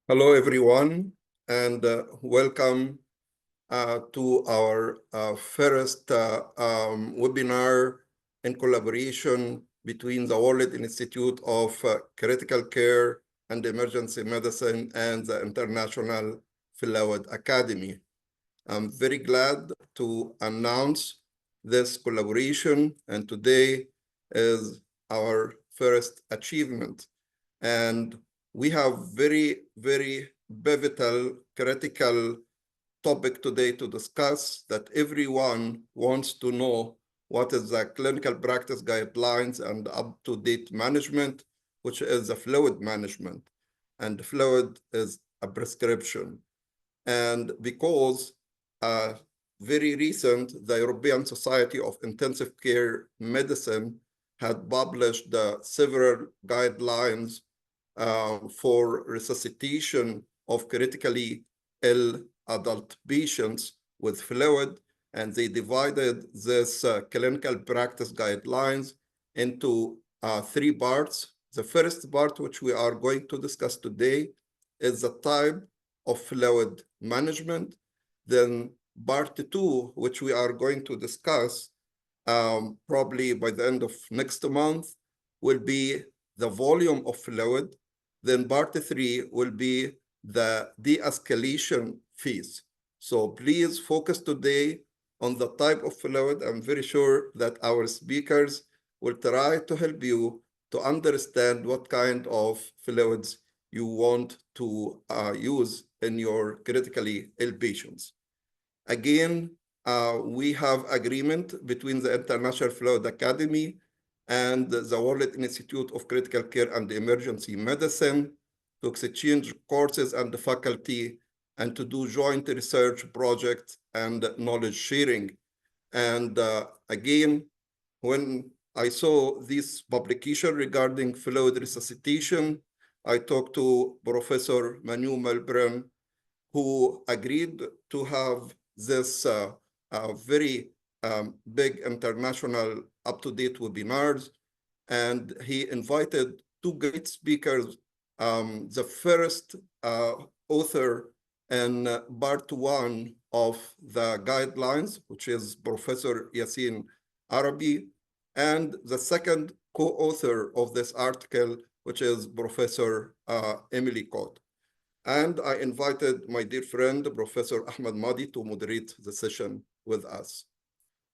Hello, everyone, and welcome to our first webinar in collaboration between the World Institute of Critical Care and Emergency Medicine and the International Fluid Academy. I'm very glad to announce this collaboration, and today is our first achievement. And we have very pivotal, critical topic today to discuss that everyone wants to know what is the clinical practice guidelines and up-to-date management, which is the fluid management. And fluid is a prescription. And because very recent, the European Society of Intensive Care Medicine had published several guidelines for resuscitation of critically ill adult patients with fluid, and they divided this clinical practice guidelines into three parts. The first part, which we are going to discuss today, is the type of fluid management. Then part two, which we are going to discuss probably by the end of next month, will be the volume of fluid. Then part three will be the de-escalation phase. So please focus today on the type of fluid. I'm very sure that our speakers will try to help you to understand what kind of fluids you want to use in your critically ill patients. Again, we have agreement between the International Fluid Academy and the World Institute of Critical Care and Emergency Medicine to exchange courses and faculty and to do joint research projects and knowledge sharing. And again, when I saw this publication regarding fluid resuscitation, I talked to Professor Manu Melbourne, who agreed to have this very big international up-to-date webinars, and he invited two great speakers. The first author in part one of the guidelines, which is Professor Yassin Arabi, and the second co-author of this article, which is Professor Emily Cote. And I invited my dear friend, Professor Ahmed Madi, to moderate the session with us.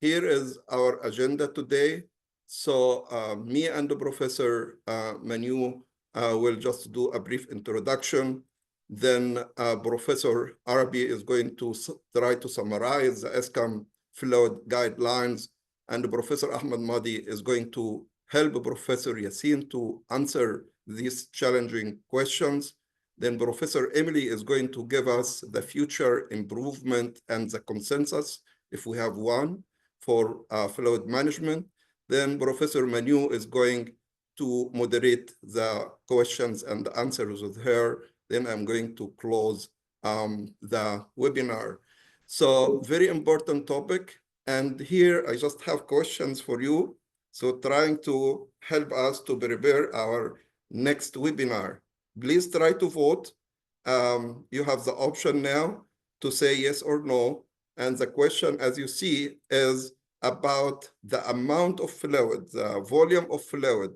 Here is our agenda today. So me and Professor Manu will just do a brief introduction. Then Professor Arabi is going to try to summarize the ESCAM fluid guidelines. And Professor Ahmed Madi is going to help Professor Yassin to answer these challenging questions. Then Professor Emily is going to give us the future improvement and the consensus, if we have one, for fluid management. Then Professor Manu is going to moderate the questions and answers with her. Then I'm going to close the webinar. So very important topic. And here I just have questions for you. So trying to help us to prepare our next webinar. Please try to vote. You have the option now to say yes or no. And the question, as you see, is about the amount of fluid, the volume of fluid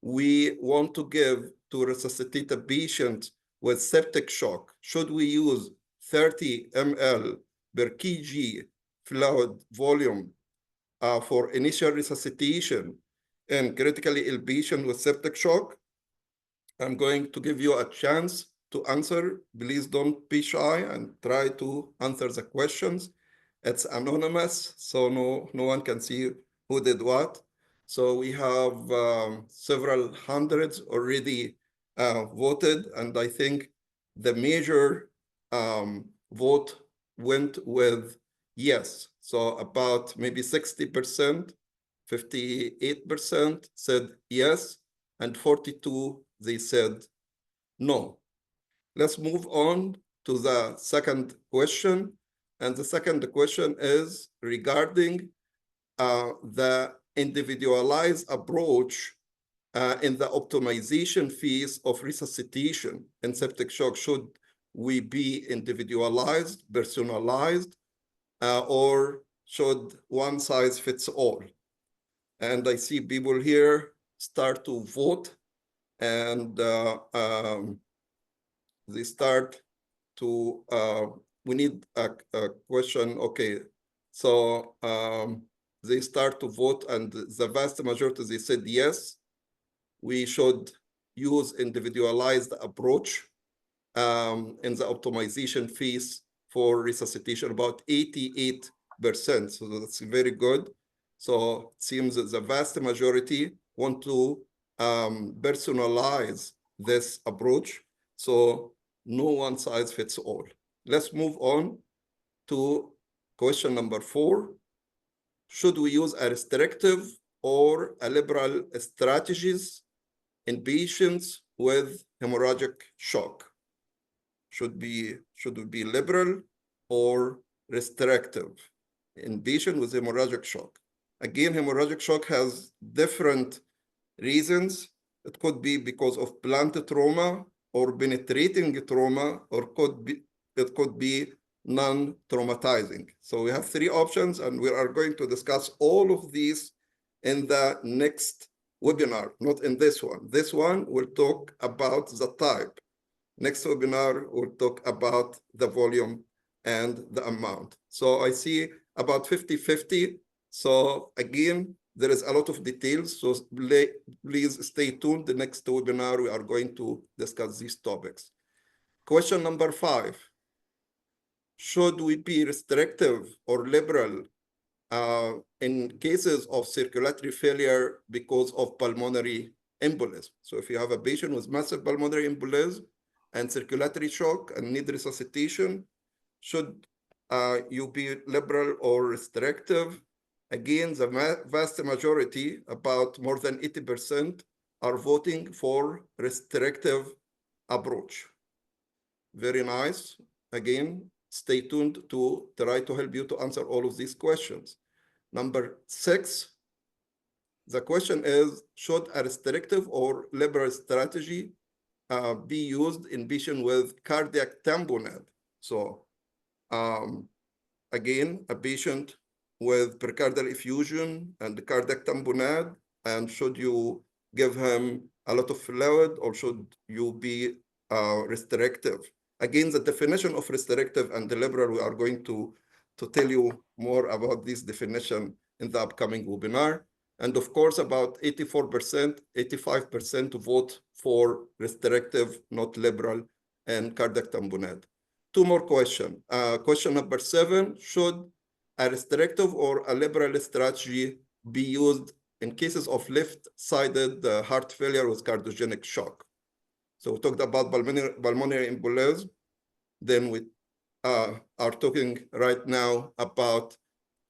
we want to give to resuscitate a patient with septic shock. Should we use 30 ml per kg fluid volume for initial resuscitation in critically ill patient with septic shock? I'm going to give you a chance to answer. Please don't be shy and try to answer the questions. It's anonymous, so no one can see who did what. So we have several hundreds already voted, and I think the major vote went with yes. So about maybe 60%, 58% said yes, and 42% they said no. Let's move on to the second question. And the second question is regarding the individualized approach in the optimization phase of resuscitation in septic shock, should we be individualized, personalized, or should one size fits all? And I see people here start to vote, and they start to, we need a question. Okay, so they start to vote, and the vast majority, they said yes, we should use individualized approach in the optimization phase for resuscitation, about 88%. So that's very good. So it seems that the vast majority want to personalize this approach. So no one size fits all. Let's move on to question number 4. Should we use a restrictive or a liberal strategies in patients with hemorrhagic shock? Should we be liberal or restrictive in patient with hemorrhagic shock? Again, hemorrhagic shock has different reasons. It could be because of blunt trauma or penetrating trauma, or it could be non-traumatizing. So we have 3 options, and we are going to discuss all of these in the next webinar, not in this one. This one will talk about the type. Next webinar, we'll talk about the volume and the amount. So I see about 50-50. So again, there is a lot of details. So please stay tuned. The next webinar, we are going to discuss these topics. Question number 5. Should we be restrictive or liberal in cases of circulatory failure because of pulmonary embolism? So if you have a patient with massive pulmonary embolism and circulatory shock and need resuscitation, should you be liberal or restrictive? Again, the vast majority, about more than 80%, are voting for restrictive approach. Very nice. Again, stay tuned to try to help you to answer all of these questions. Number 6, the question is, should a restrictive or liberal strategy be used in patient with cardiac tamponade? So again, a patient with pericardial effusion and cardiac tamponade, and should you give him a lot of fluid, or should you be restrictive? Again, the definition of restrictive and liberal, we are going to tell you more about this definition in the upcoming webinar. And of course, about 84%, 85% vote for restrictive, not liberal, and cardiac tamponade. 2 more questions. Question number 7, should a restrictive or a liberal strategy be used in cases of left-sided heart failure with cardiogenic shock? So we talked about pulmonary embolism. Then we are talking right now about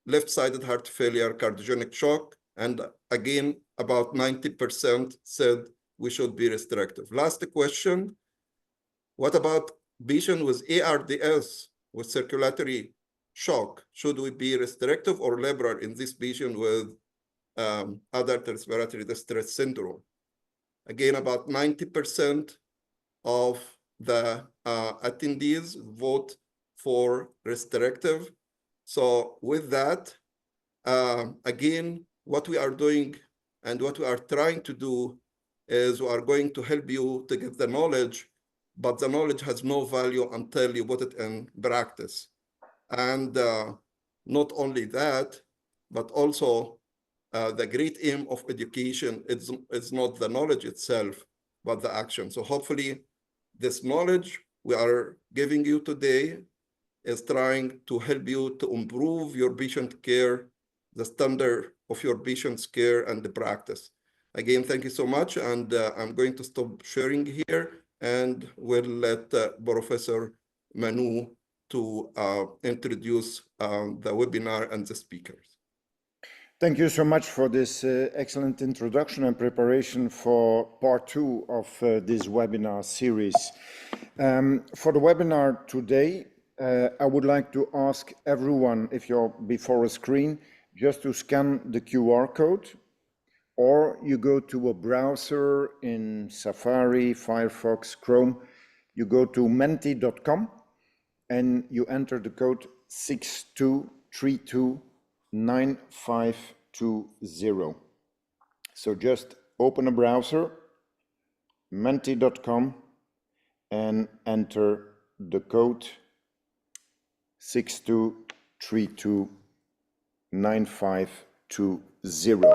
left-sided heart failure, cardiogenic shock. And again, about 90% said we should be restrictive. Last question, what about patient with ARDS, with circulatory shock? Should we be restrictive or liberal in this patient with adult respiratory distress syndrome? Again, about 90% of the attendees vote for restrictive. So with that, again, what we are doing and what we are trying to do is we are going to help you to get the knowledge, but the knowledge has no value until you put it in practice. And not only that, but also the great aim of education is not the knowledge itself, but the action. So hopefully this knowledge we are giving you today is trying to help you to improve your patient care, the standard of your patient's care and the practice. Again, thank you so much. And I'm going to stop sharing here, and we'll let Professor Manu to introduce the webinar and the speakers. Thank you so much for this excellent introduction and preparation for part 2 of this webinar series. For the webinar today, I would like to ask everyone, if you're before a screen, just to scan the QR code or you go to a browser in Safari, Firefox, Chrome, you go to menti.com and you enter the code 62329520. So just open a browser, menti.com, and enter the code 62329520.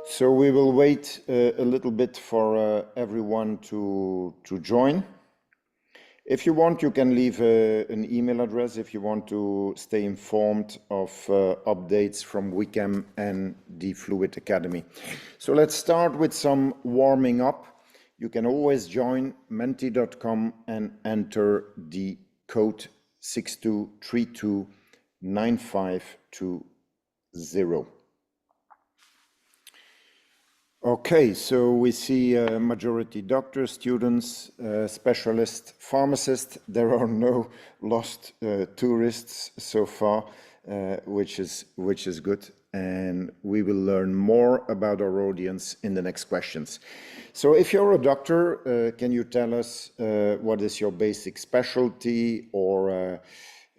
So we will wait a little bit for everyone to join. If you want, you can leave an email address if you want to stay informed of updates from WICAM and the Fluid Academy. So let's start with some warming up. You can always join menti.com and enter the code 62329520. Okay, so we see majority doctors, students, specialists, pharmacists. There are no lost tourists so far, which is good. And we will learn more about our audience in the next questions. So if you're a doctor, can you tell us what is your basic specialty, or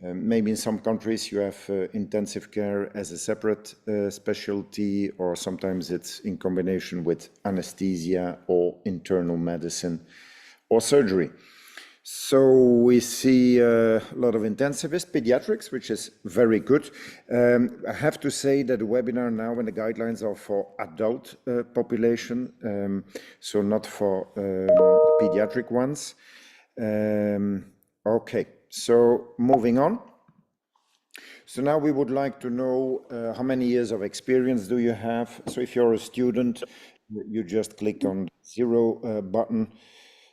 maybe in some countries you have intensive care as a separate specialty, or sometimes it's in combination with anesthesia or internal medicine or surgery. So we see a lot of intensivists, pediatrics, which is very good. I have to say that the webinar now and the guidelines are for adult population, so not for pediatric ones. Okay, so moving on. So now we would like to know how many years of experience do you have. So if you're a student, you just click on the 0 button.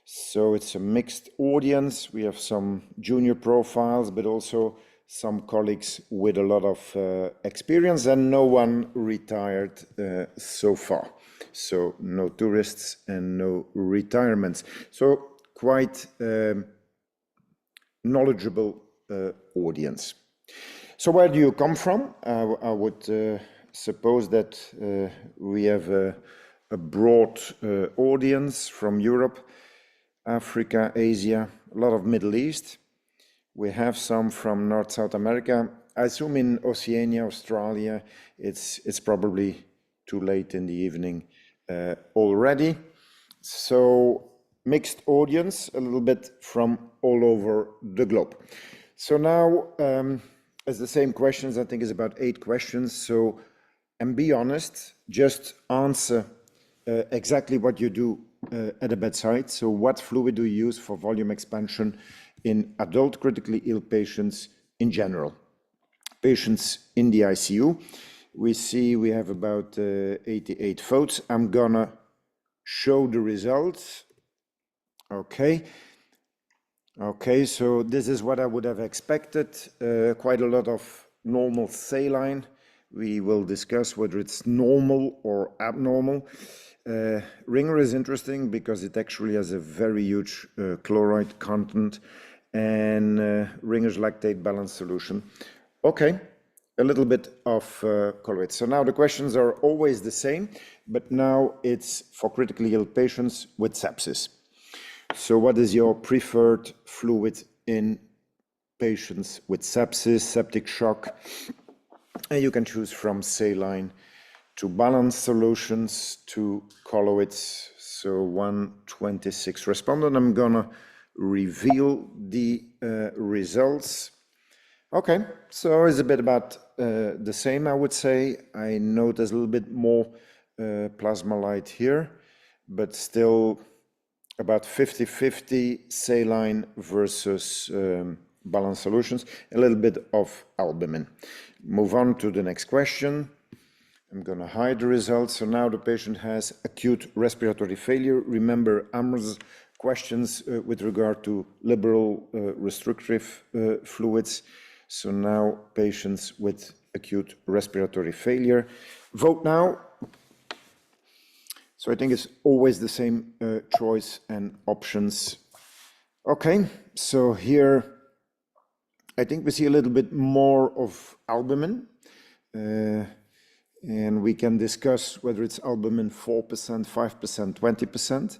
So it's a mixed audience. We have some junior profiles, but also some colleagues with a lot of experience, and no one retired so far. So no tourists and no retirements. So quite knowledgeable audience. So where do you come from? I would suppose that we have a broad audience from Europe, Africa, Asia, a lot of Middle East. We have some from North South America. I assume in Oceania, Australia, it's probably too late in the evening already. So mixed audience, a little bit from all over the globe. So now, as the same questions, I think is about 8 questions. So, and be honest, just answer exactly what you do at the bedside. So what fluid do you use for volume expansion in adult critically ill patients in general? Patients in the ICU, we see we have about 88 votes. I'm gonna show the results. Okay. Okay, so this is what I would have expected. Quite a lot of normal saline. We will discuss whether it's normal or abnormal. Ringer is interesting because it actually has a very huge chloride content, and Ringer's lactate balance solution. Okay, a little bit of colloid. So now the questions are always the same, but now it's for critically ill patients with sepsis. So what is your preferred fluid in patients with sepsis, septic shock? And you can choose from saline to balance solutions to colloids. So 126 responded. I'm gonna reveal the results. Okay, so it's a bit about the same, I would say. I notice a little bit more plasma light here, but still about 50-50 saline versus balanced solutions, a little bit of albumin. Move on to the next question. I'm going to hide the results. So now the patient has acute respiratory failure. Remember Amr's questions with regard to liberal restrictive fluids. So now patients with acute respiratory failure. Vote now. So I think it's always the same choice and options. Okay, so here I think we see a little bit more of albumin. and we can discuss whether it's albumin 4%, 5%, 20%.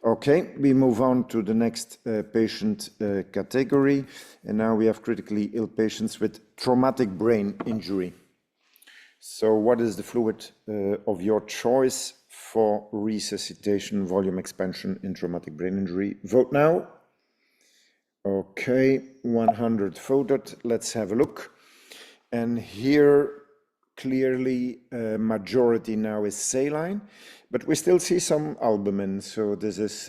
Okay, we move on to the next patient category, and now we have critically ill patients with traumatic brain injury. So what is the fluid of your choice for resuscitation volume expansion in traumatic brain injury? Vote now. Okay, 100 voted. Let's have a look. And here, clearly, majority now is saline, but we still see some albumin. So this is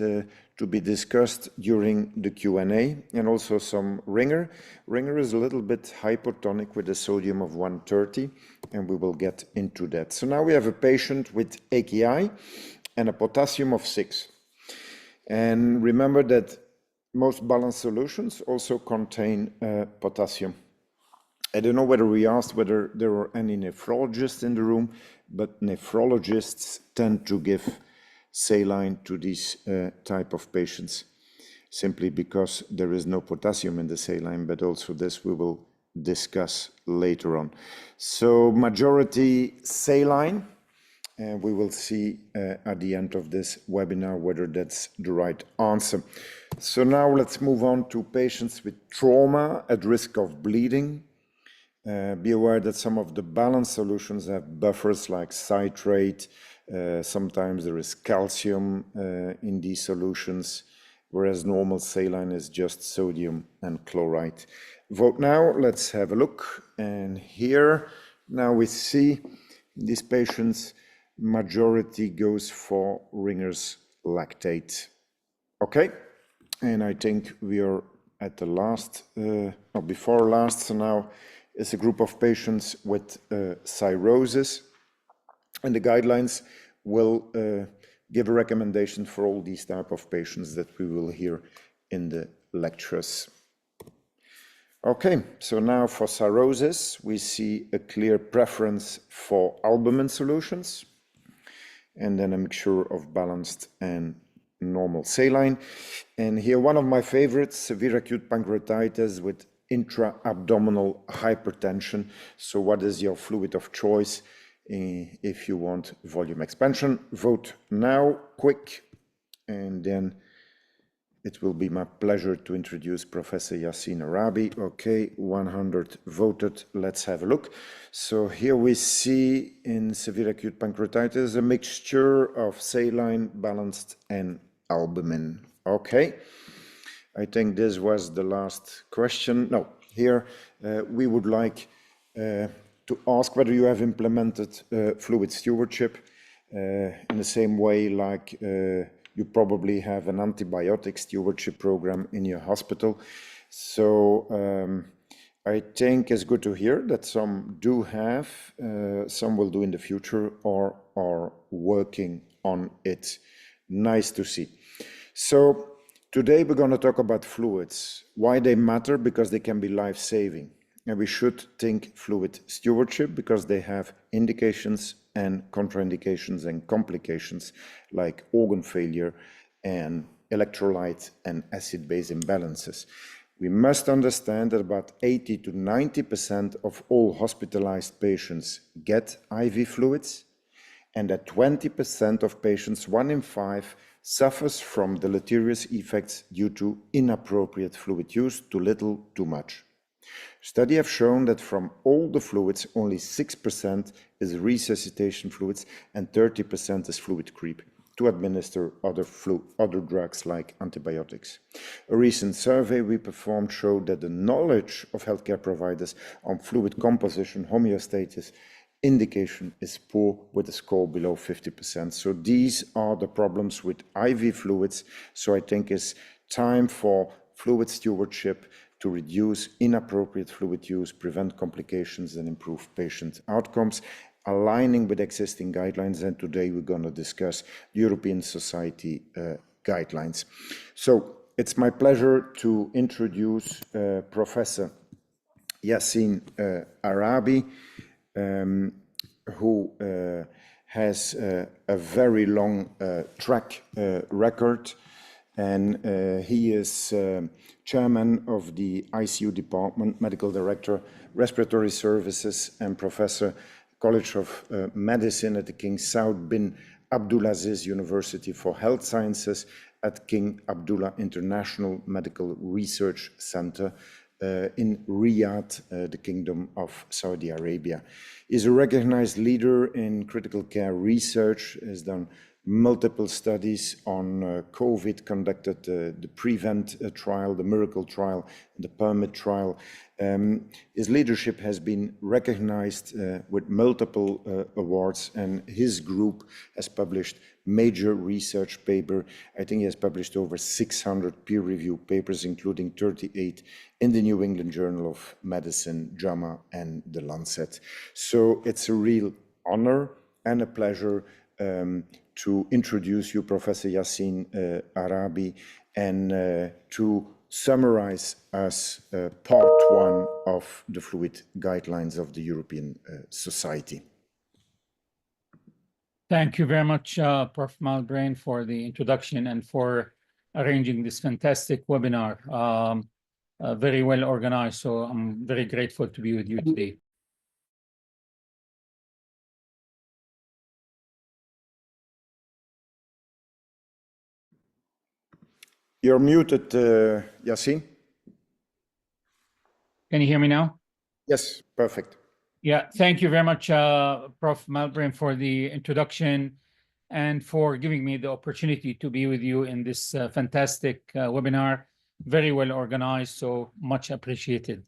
to be discussed during the Q&A, and also some ringer. Ringer is a little bit hypotonic with a sodium of 130, and we will get into that. So now we have a patient with AKI and a potassium of 6. And remember that most balanced solutions also contain potassium. I don't know whether we asked whether there were any nephrologists in the room, but nephrologists tend to give saline to these type of patients, simply because there is no potassium in the saline, but also this we will discuss later on. So majority saline, and we will see at the end of this webinar whether that's the right answer. So now let's move on to patients with trauma at risk of bleeding. Be aware that some of the balanced solutions have buffers like citrate. Sometimes there is calcium in these solutions, whereas normal saline is just sodium and chloride. Vote now. Let's have a look. And here now we see in these patients, majority goes for Ringer's lactate. Okay, and I think we are at the last, or before last, so now it's a group of patients with cirrhosis, and the guidelines will give a recommendation for all these type of patients that we will hear in the lectures. Okay, so now for cirrhosis, we see a clear preference for albumin solutions, and then a mixture of balanced and normal saline. And here, one of my favorites, severe acute pancreatitis with intra-abdominal hypertension. So what is your fluid of choice if you want volume expansion? Vote now, quick, and then it will be my pleasure to introduce Professor Yassin Arabi. Okay, 100 voted. Let's have a look. So here we see in severe acute pancreatitis a mixture of saline, balanced, and albumin. Okay, I think this was the last question. No, here we would like to ask whether you have implemented fluid stewardship in the same way like you probably have an antibiotic stewardship program in your hospital. So I think it's good to hear that some do have, some will do in the future or are working on it. Nice to see. So today we're going to talk about fluids, why they matter, because they can be life-saving. And we should think fluid stewardship because they have indications and contraindications and complications like organ failure and electrolyte and acid-base imbalances. We must understand that about 80 to 90% of all hospitalized patients get IV fluids, and that 20% of patients, 1 in 5, suffers from deleterious effects due to inappropriate fluid use, too little, too much. Studies have shown that from all the fluids, only 6% is resuscitation fluids and 30% is fluid creep to administer other drugs like antibiotics. A recent survey we performed showed that the knowledge of healthcare providers on fluid composition, homeostasis, indication is poor with a score below 50%. So these are the problems with IV fluids. So I think it's time for fluid stewardship to reduce inappropriate fluid use, prevent complications, and improve patient outcomes, aligning with existing guidelines. And today we're going to discuss the European Society guidelines. So it's my pleasure to introduce Professor Yassin Arabi, who has a very long track record, and he is chairman of the ICU department, medical director, respiratory services, and professor College of Medicine at the King Saud bin Abdulaziz University for Health Sciences at King Abdullah International Medical Research Center in Riyadh, the Kingdom of Saudi Arabia. Is a recognized leader in critical care research, has done multiple studies on COVID, conducted the PREVENT trial, the MIRACLE trial, the PERMIT trial. His leadership has been recognized with multiple awards, and his group has published major research paper. I think he has published over 600 peer-reviewed papers, including 38 in the New England Journal of Medicine, JAMA, and The Lancet. So it's a real honor and a pleasure to introduce you, Professor Yassin Arabi, and to summarize us part one of the fluid guidelines of the European Society. Thank you very much, Prof. Malbran, for the introduction and for arranging this fantastic webinar. Very well organized, so I'm very grateful to be with you today. You're muted, Yassin. Can you hear me now? Yes, perfect. Yeah, thank you very much, Prof. Malbran, for the introduction and for giving me the opportunity to be with you in this fantastic webinar. Very well organized, so much appreciated.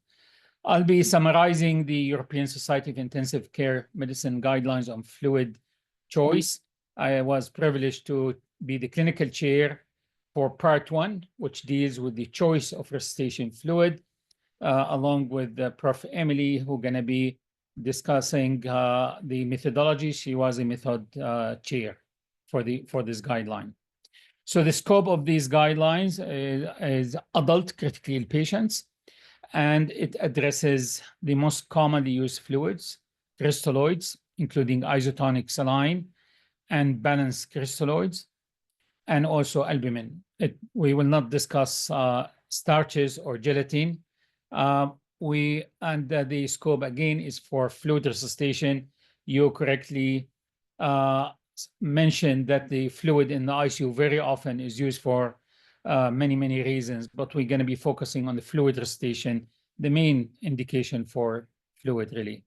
I'll be summarizing the European Society of Intensive Care Medicine guidelines on fluid choice. I was privileged to be the clinical chair for part one, which deals with the choice of resuscitation fluid, along with Prof. Emily, who's going to be discussing the methodology. She was a method chair for this guideline. So the scope of these guidelines is adult critically ill patients, and it addresses the most commonly used fluids, crystalloids, including isotonic saline and balanced crystalloids, and also albumin. We will not discuss starches or gelatin. The scope again is for fluid resuscitation. You correctly mentioned that the fluid in the ICU very often is used for many reasons, but we're going to be focusing on the fluid resuscitation, the main indication for fluid really.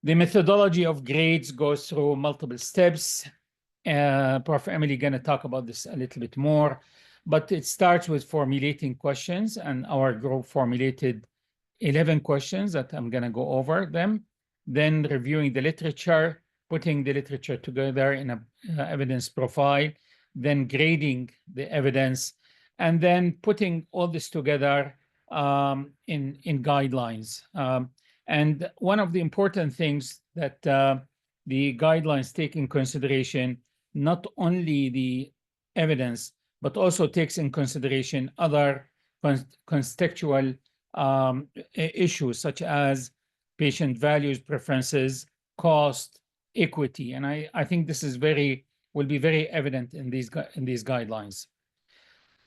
The methodology of grades goes through multiple steps. Prof. Emily going to talk about this a little bit more, but it starts with formulating questions, and our group formulated 11 questions that I'm going to go over them, then reviewing the literature, putting the literature together in an evidence profile, then grading the evidence, and then putting all this together in guidelines. And one of the important things that the guidelines take in consideration, not only the evidence, but also takes in consideration other contextual issues such as patient values, preferences, cost, equity. And I think this is will be very evident in these guidelines.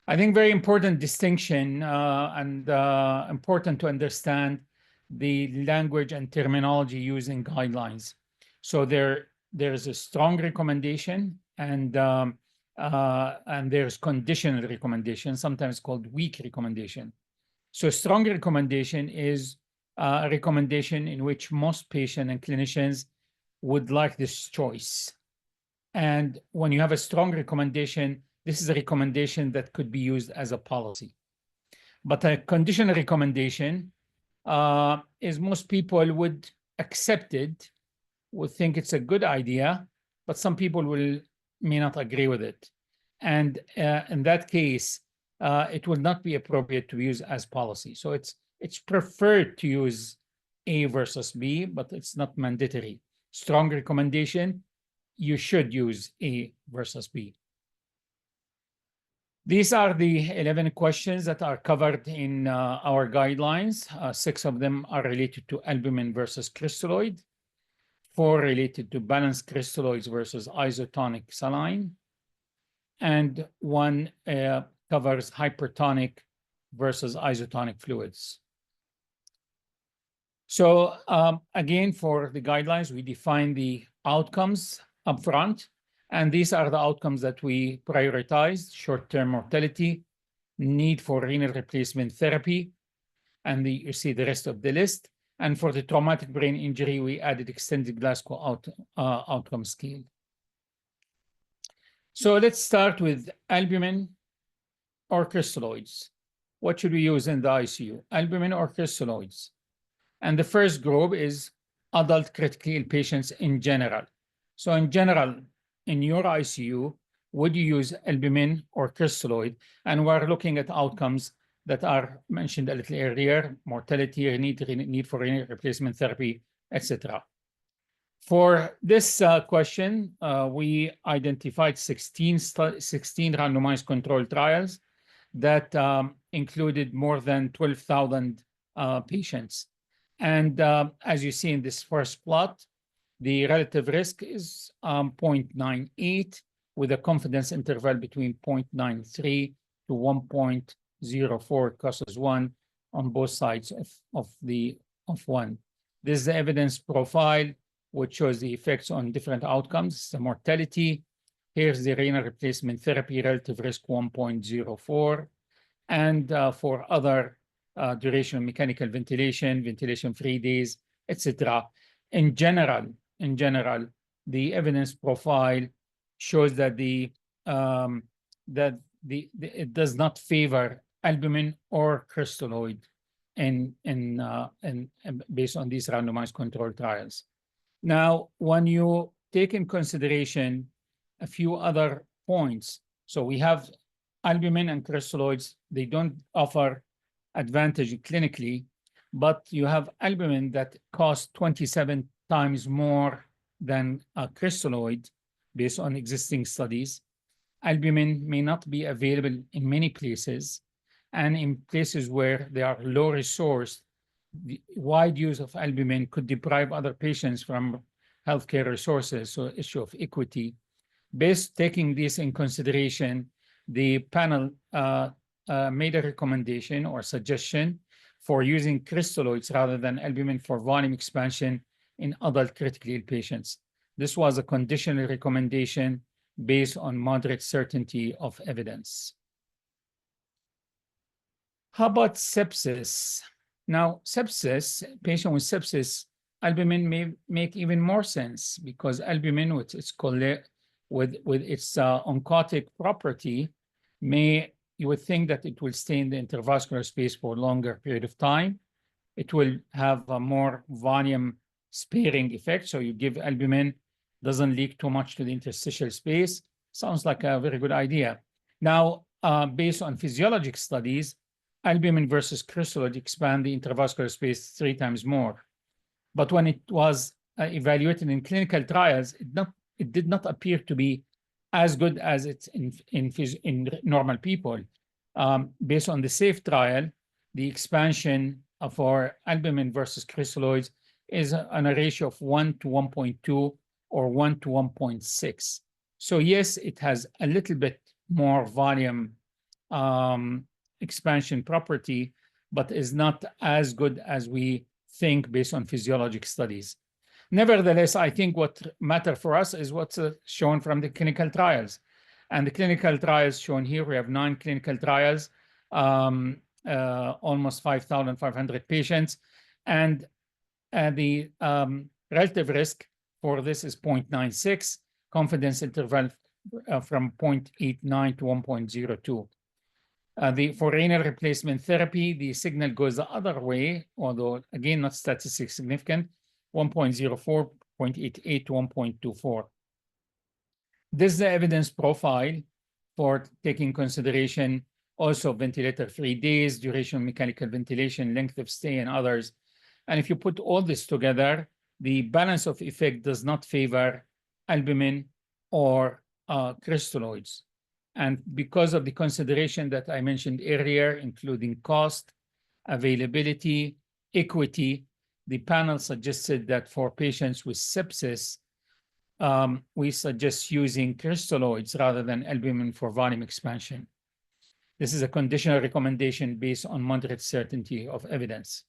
I think very important distinction and important to understand the language and terminology used in guidelines. So there's a strong recommendation and there's conditional recommendation, sometimes called weak recommendation. So strong recommendation is a recommendation in which most patients and clinicians would like this choice. And when you have a strong recommendation, this is a recommendation that could be used as a policy. But a conditional recommendation is most people would accept it, would think it's a good idea, but some people may not agree with it. And in that case, it will not be appropriate to use as policy. So it's preferred to use A versus B, but it's not mandatory. Strong recommendation, you should use A versus B. These are the 11 questions that are covered in our guidelines. 6 of them are related to albumin versus crystalloid, 4 related to balanced crystalloids versus isotonic saline, and 1 covers hypertonic versus isotonic fluids. So again, for the guidelines, we define the outcomes upfront, and these are the outcomes that we prioritized: short-term mortality, need for renal replacement therapy, and you see the rest of the list. And for the traumatic brain injury, we added extended Glasgow outcome scale. So let's start with albumin or crystalloids. What should we use in the ICU? Albumin or crystalloids? And the first group is adult critically ill patients in general. So in general, in your ICU, would you use albumin or crystalloid? And we're looking at outcomes that are mentioned a little earlier: mortality, need for renal replacement therapy, etc. For this question, we identified 16 randomized controlled trials that included more than 12,000 patients. And as you see in this first plot, the relative risk is 0.98, with a confidence interval between 0.93 to 1.04 causes 1 on both sides of 1. This is the evidence profile, which shows the effects on different outcomes. The mortality, here's the renal replacement therapy, relative risk 1.04. And for other duration of mechanical ventilation, ventilation-free days, etc. In general, the evidence profile shows that it does not favor albumin or crystalloid based on these randomized controlled trials. Now, when you take in consideration a few other points, so we have albumin and crystalloids, they don't offer advantage clinically, but you have albumin that costs 27 times more than a crystalloid based on existing studies. Albumin may not be available in many places, and in places where they are low resource, the wide use of albumin could deprive other patients from healthcare resources, so issue of equity. Taking this in consideration, the panel made a recommendation or suggestion for using crystalloids rather than albumin for volume expansion in adult critically ill patients. This was a conditional recommendation based on moderate certainty of evidence. How about sepsis? Now, patient with sepsis, albumin may make even more sense, because albumin, with its oncotic property, you would think that it will stay in the intravascular space for a longer period of time. It will have a more volume sparing effect. So you give albumin, doesn't leak too much to the interstitial space. Sounds like a very good idea. Now, based on physiologic studies, albumin versus crystalloid expand the intravascular space 3 times more. But when it was evaluated in clinical trials, it did not appear to be as good as it's in normal people. Based on the SAFE trial, the expansion for albumin versus crystalloids is on a ratio of 1 to 1.2 or 1 to 1.6. So yes, it has a little bit more volume expansion property, but is not as good as we think based on physiologic studies. Nevertheless, I think what matters for us is what's shown from the clinical trials. And the clinical trials shown here, we have 9 clinical trials, almost 5,500 patients. And the relative risk for this is 0.96, confidence interval from 0.89 to 1.02. For renal replacement therapy, the signal goes the other way, although again, not statistically significant, 1.04, 0.88 to 1.24. This is the evidence profile for taking consideration also ventilator-free days, duration of mechanical ventilation, length of stay, and others. And if you put all this together, the balance of effect does not favor albumin or crystalloids. And because of the consideration that I mentioned earlier, including cost, availability, equity, the panel suggested that for patients with sepsis, we suggest using crystalloids rather than albumin for volume expansion. This is a conditional recommendation based on moderate certainty of evidence.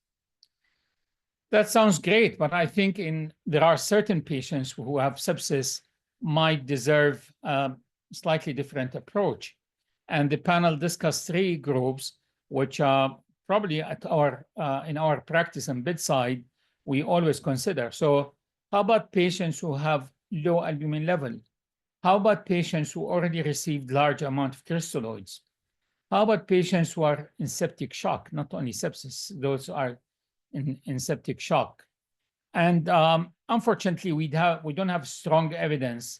That sounds great, but I think there are certain patients who have sepsis might deserve a slightly different approach. And the panel discussed 3 groups, which are probably at in our practice and bedside, we always consider. So how about patients who have low albumin level? How about patients who already received large amount of crystalloids? How about patients who are in septic shock, not only sepsis, those are in septic shock? And unfortunately, we don't have strong evidence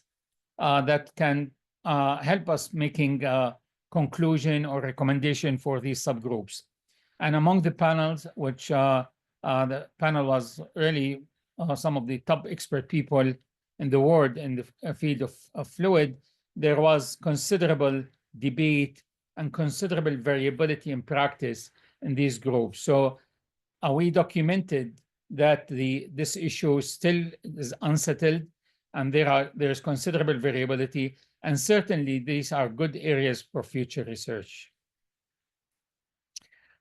that can help us making a conclusion or recommendation for these subgroups. And among the panels, which the panel was really some of the top expert people in the world in the field of fluid, there was considerable debate and considerable variability in practice in these groups. So we documented that this issue still is unsettled, and there's considerable variability, and certainly these are good areas for future research.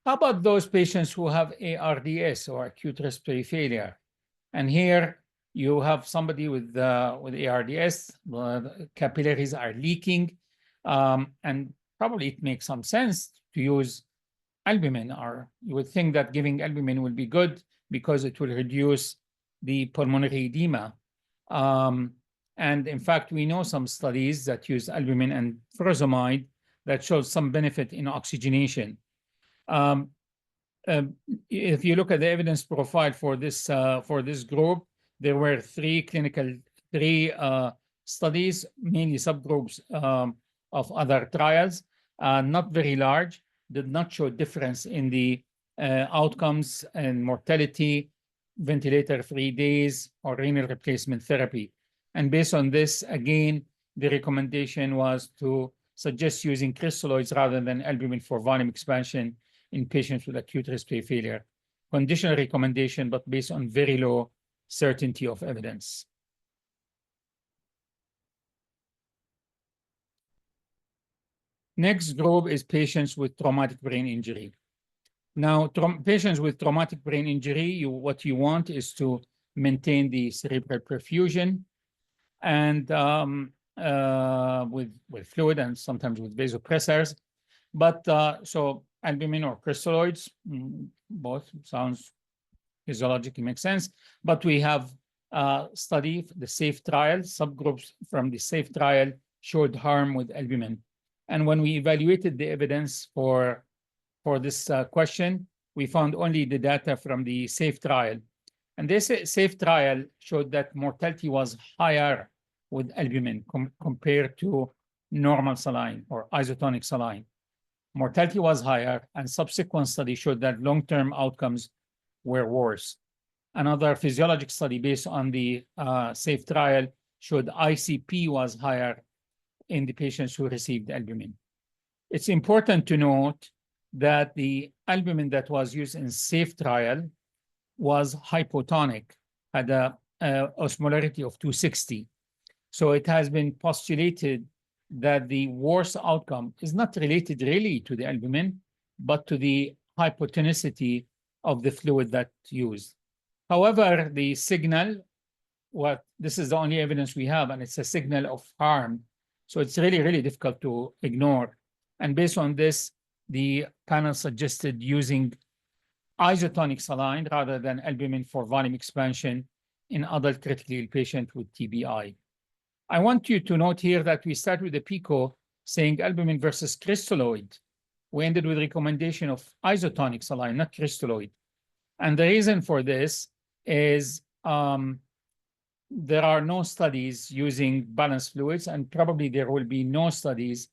How about those patients who have ARDS, or acute respiratory failure? And here you have somebody with ARDS, the capillaries are leaking, and probably it makes some sense to use albumin, or you would think that giving albumin will be good because it will reduce the pulmonary edema. And in fact, we know some studies that use albumin and furosemide that show some benefit in oxygenation. If you look at the evidence profile for this group, there were 3 studies, mainly subgroups of other trials, not very large, did not show difference in the outcomes and mortality, ventilator-free days, or renal replacement therapy. And based on this, again, the recommendation was to suggest using crystalloids rather than albumin for volume expansion in patients with acute respiratory failure. Conditional recommendation, but based on very low certainty of evidence. Next group is patients with traumatic brain injury. Now, patients with traumatic brain injury, what you want is to maintain the cerebral perfusion, and with fluid and sometimes with vasopressors. But so albumin or crystalloids, both sounds physiologically makes sense. But we have study the SAFE trial, subgroups from the SAFE trial showed harm with albumin. And when we evaluated the evidence for this question, we found only the data from the SAFE trial. And this SAFE trial showed that mortality was higher with albumin compared to normal saline or isotonic saline. Mortality was higher, and subsequent studies showed that long-term outcomes were worse. Another physiologic study based on the SAFE trial showed ICP was higher in the patients who received albumin. It's important to note that the albumin that was used in SAFE trial was hypotonic, had a osmolarity of 260. So it has been postulated that the worst outcome is not related really to the albumin, but to the hypotonicity of the fluid that's used. However, the signal, this is the only evidence we have, and it's a signal of harm. So it's really, really difficult to ignore. And based on this, the panel suggested using isotonic saline rather than albumin for volume expansion in adult critically ill patients with TBI. I want you to note here that we start with the PICO saying albumin versus crystalloid. We ended with recommendation of isotonic saline, not crystalloid. And the reason for this is there are no studies using balanced fluids, and probably there will be no studies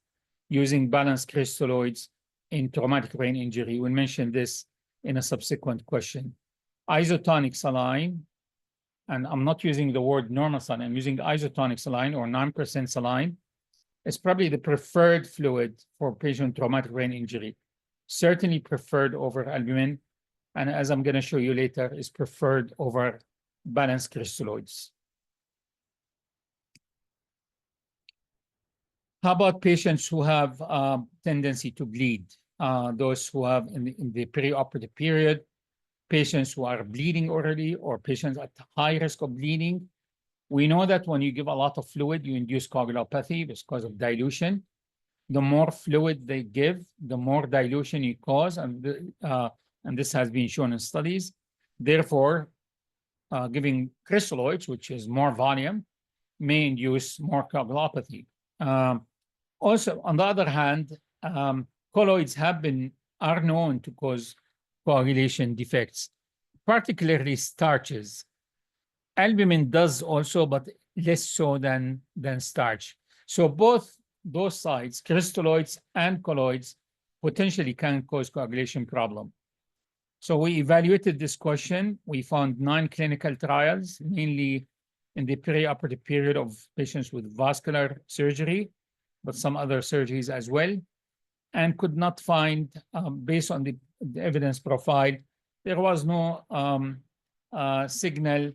using balanced crystalloids in traumatic brain injury. We'll mention this in a subsequent question. Isotonic saline, and I'm not using the word normal saline, I'm using isotonic saline or 9% saline. It's probably the preferred fluid for patient traumatic brain injury. Certainly preferred over albumin, and as I'm going to show you later, is preferred over balanced crystalloids. How about patients who have tendency to bleed? Those who have in the perioperative period patients who are bleeding already or patients at high risk of bleeding. We know that when you give a lot of fluid, you induce coagulopathy because of dilution. The more fluid they give, the more dilution you cause, and this has been shown in studies. Therefore, giving crystalloids, which is more volume, may induce more coagulopathy. Also, on the other hand, colloids are known to cause coagulation defects, particularly starches. Albumin does also, but less so than starch. So both those sides, crystalloids and colloids, potentially can cause coagulation problem. So we evaluated this question. We found 9 clinical trials, mainly in the perioperative period of patients with vascular surgery, but some other surgeries as well, and could not find, based on the evidence profile, there was no signal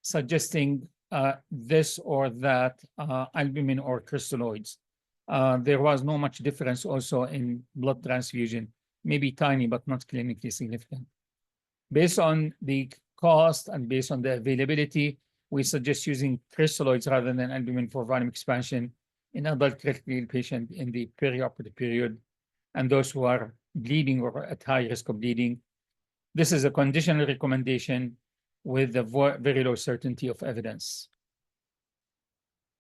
suggesting this or that albumin or crystalloids. There was no much difference also in blood transfusion, maybe tiny, but not clinically significant. Based on the cost and based on the availability, we suggest using crystalloids rather than albumin for volume expansion in adult critically ill patient in the perioperative period and those who are bleeding or at high risk of bleeding. This is a conditional recommendation with a very low certainty of evidence.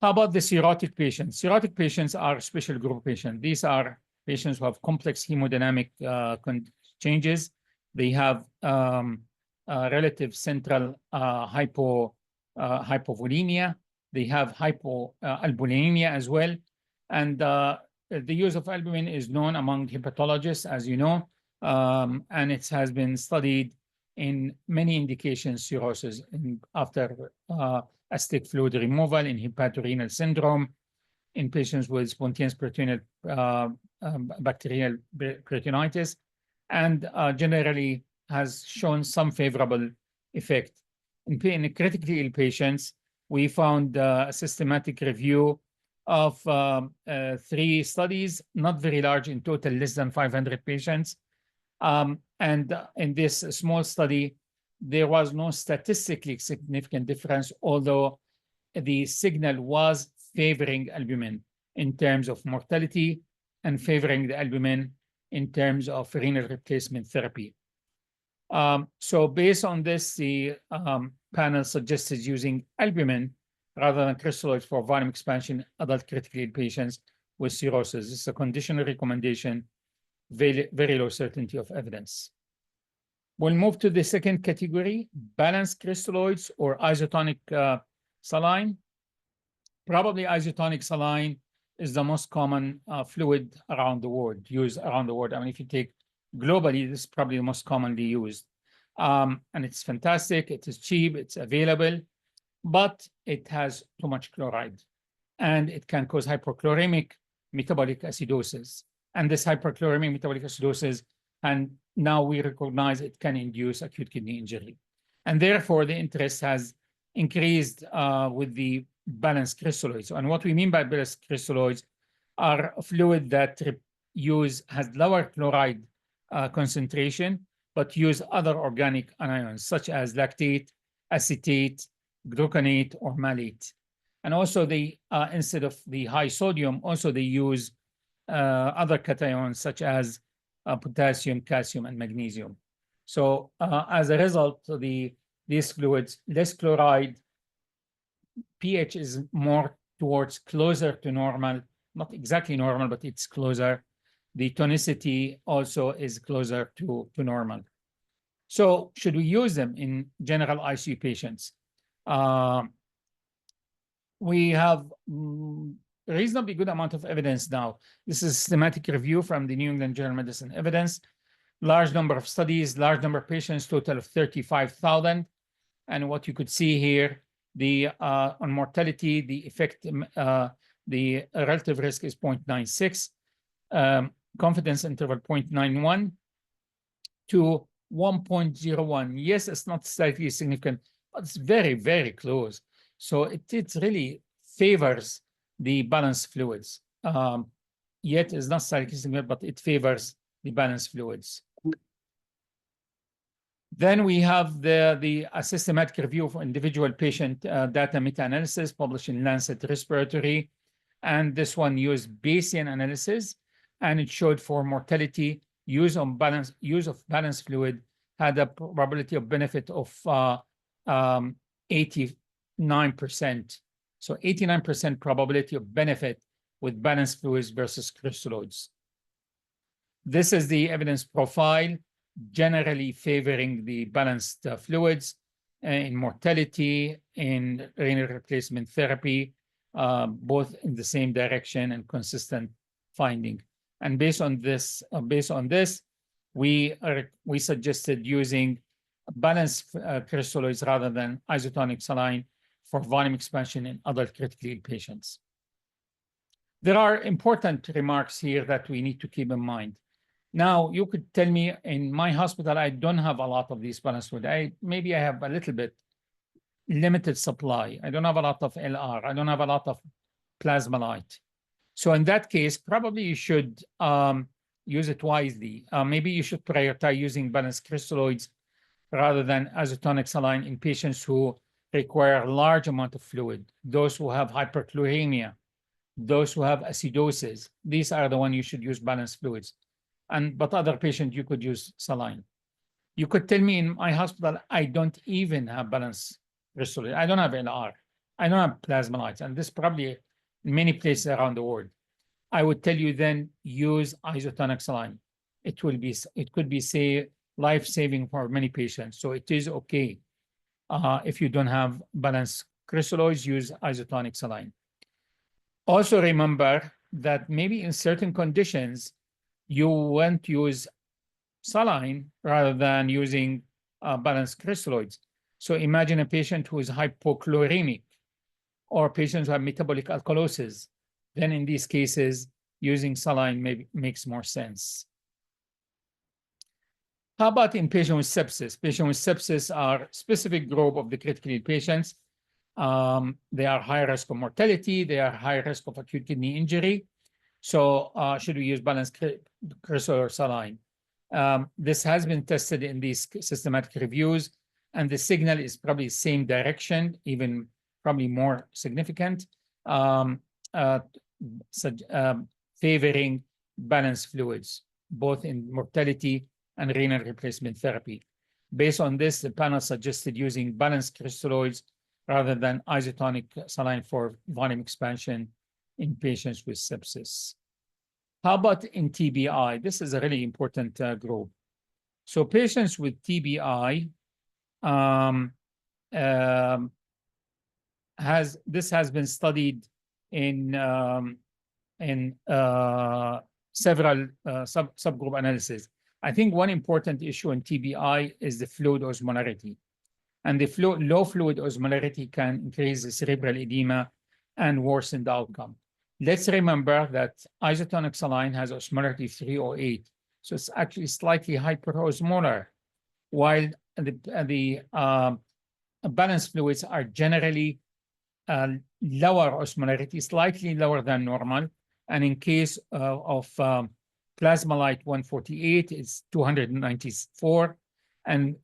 How about the cirrhotic patients? Cirrhotic patients are a special group of patients. These are patients who have complex hemodynamic changes. They have relative central hypovolemia. They have hypoalbuminemia as well. And the use of albumin is known among hepatologists, as you know, and it has been studied in many indications, cirrhosis after acidic fluid removal, in hepatorenal syndrome, in patients with spontaneous peritoneal bacterial peritonitis, and generally has shown some favorable effect. In critically ill patients, we found a systematic review of 3 studies, not very large in total, less than 500 patients. And in this small study, there was no statistically significant difference, although the signal was favoring albumin in terms of mortality and favoring the albumin in terms of renal replacement therapy. So based on this, the panel suggested using albumin rather than crystalloids for volume expansion in adult critically ill patients with cirrhosis. This is a conditional recommendation, very low certainty of evidence. We'll move to the second category, balanced crystalloids or isotonic saline. Probably isotonic saline is the most common fluid around the world, used around the world. I mean, if you take globally, this is probably the most commonly used. And it's fantastic, it is cheap, it's available, but it has too much chloride. And it can cause hypochloremic metabolic acidosis. And this hyperchloremic metabolic acidosis, and now we recognize it can induce acute kidney injury. And therefore, the interest has increased with the balanced crystalloids. And what we mean by balanced crystalloids are a fluid that has lower chloride concentration, but use other organic anions, such as lactate, acetate, gluconate, or malate. And also, they instead of the high sodium, also they use other cations such as potassium, calcium, and magnesium. So as a result, these fluids, less chloride, pH is more towards closer to normal, not exactly normal, but it's closer. The tonicity also is closer to normal. So should we use them in general ICU patients? We have reasonably good amount of evidence now. This is a systematic review from the New England Journal of Medicine Evidence. Large number of studies, large number of patients, total of 35,000. And what you could see here, on mortality, the effect, the relative risk is 0.96, confidence interval 0.91 to 1.01. Yes, it's not slightly significant, but it's very, very close. So it really favors the balanced fluids. Yet it's not slightly significant, but it favors the balanced fluids. Then we have the systematic review for individual patient data meta-analysis published in Lancet Respiratory. And this one used Bayesian analysis, and it showed for mortality, use of balanced fluid had a probability of benefit of 89%. So 89% probability of benefit with balanced fluids versus crystalloids. This is the evidence profile, generally favoring the balanced fluids in mortality, in renal replacement therapy, both in the same direction and consistent finding. And based on this, we suggested using balanced crystalloids rather than isotonic saline for volume expansion in adult critically ill patients. There are important remarks here that we need to keep in mind. Now, you could tell me, in my hospital, I don't have a lot of these balanced fluid. Maybe I have a little bit limited supply. I don't have a lot of LR. I don't have a lot of plasmalite. So in that case, probably you should use it wisely. Maybe you should prioritize using balanced crystalloids rather than isotonic saline in patients who require a large amount of fluid, those who have hyperchloremia, those who have acidosis. These are the ones you should use balanced fluids. But other patients, you could use saline. You could tell me, in my hospital, I don't even have balanced crystalloid. I don't have LR. I don't have plasmalites. And this probably in many places around the world. I would tell you then use isotonic saline. It could be say life-saving for many patients. So it is okay. If you don't have balanced crystalloids, use isotonic saline. Also remember that maybe in certain conditions, you want to use saline rather than using balanced crystalloids. So imagine a patient who is hypochloremic or patients who have metabolic alkalosis. Then in these cases, using saline makes more sense. How about in patients with sepsis? Patients with sepsis are a specific group of the critically ill patients. They are high risk of mortality. They are high risk of acute kidney injury. So should we use balanced crystal or saline? This has been tested in these systematic reviews, and the signal is probably the same direction, even probably more significant, favoring balanced fluids, both in mortality and renal replacement therapy. Based on this, the panel suggested using balanced crystalloids rather than isotonic saline for volume expansion in patients with sepsis. How about in TBI? This is a really important group. So patients with TBI has been studied in several subgroup analyses. I think one important issue in TBI is the fluid osmolarity. And the low fluid osmolarity can increase the cerebral edema and worsen the outcome. Let's remember that isotonic saline has osmolarity 308. So it's actually slightly hyperosmolar, while the balanced fluids are generally lower osmolarity, slightly lower than normal. And in case of plasmalite 148, it's 294. And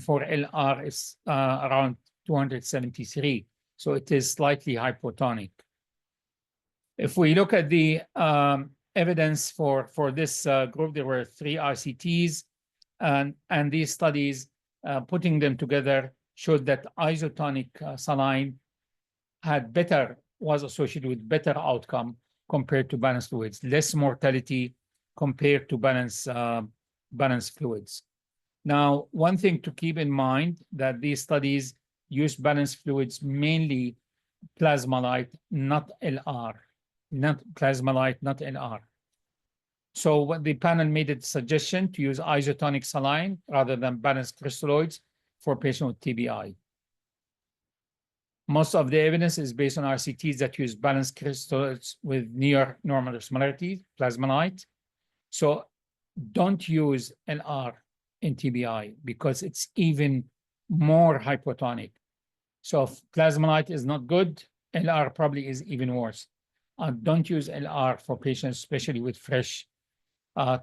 for LR, it's around 273. So it is slightly hypotonic. If we look at the evidence for this group, there were 3 RCTs, and these studies, putting them together, showed that isotonic saline was associated with better outcome compared to balanced fluids, less mortality compared to balanced fluids. Now, one thing to keep in mind that these studies use balanced fluids, mainly plasmalite, not LR. Not plasmalite, not LR. So what the panel made a suggestion to use isotonic saline rather than balanced crystalloids for patients with TBI. Most of the evidence is based on RCTs that use balanced crystalloids with near normal osmolarity, plasmalite. So don't use LR in TBI because it's even more hypotonic. So if plasmalite is not good, LR probably is even worse. Don't use LR for patients, especially with fresh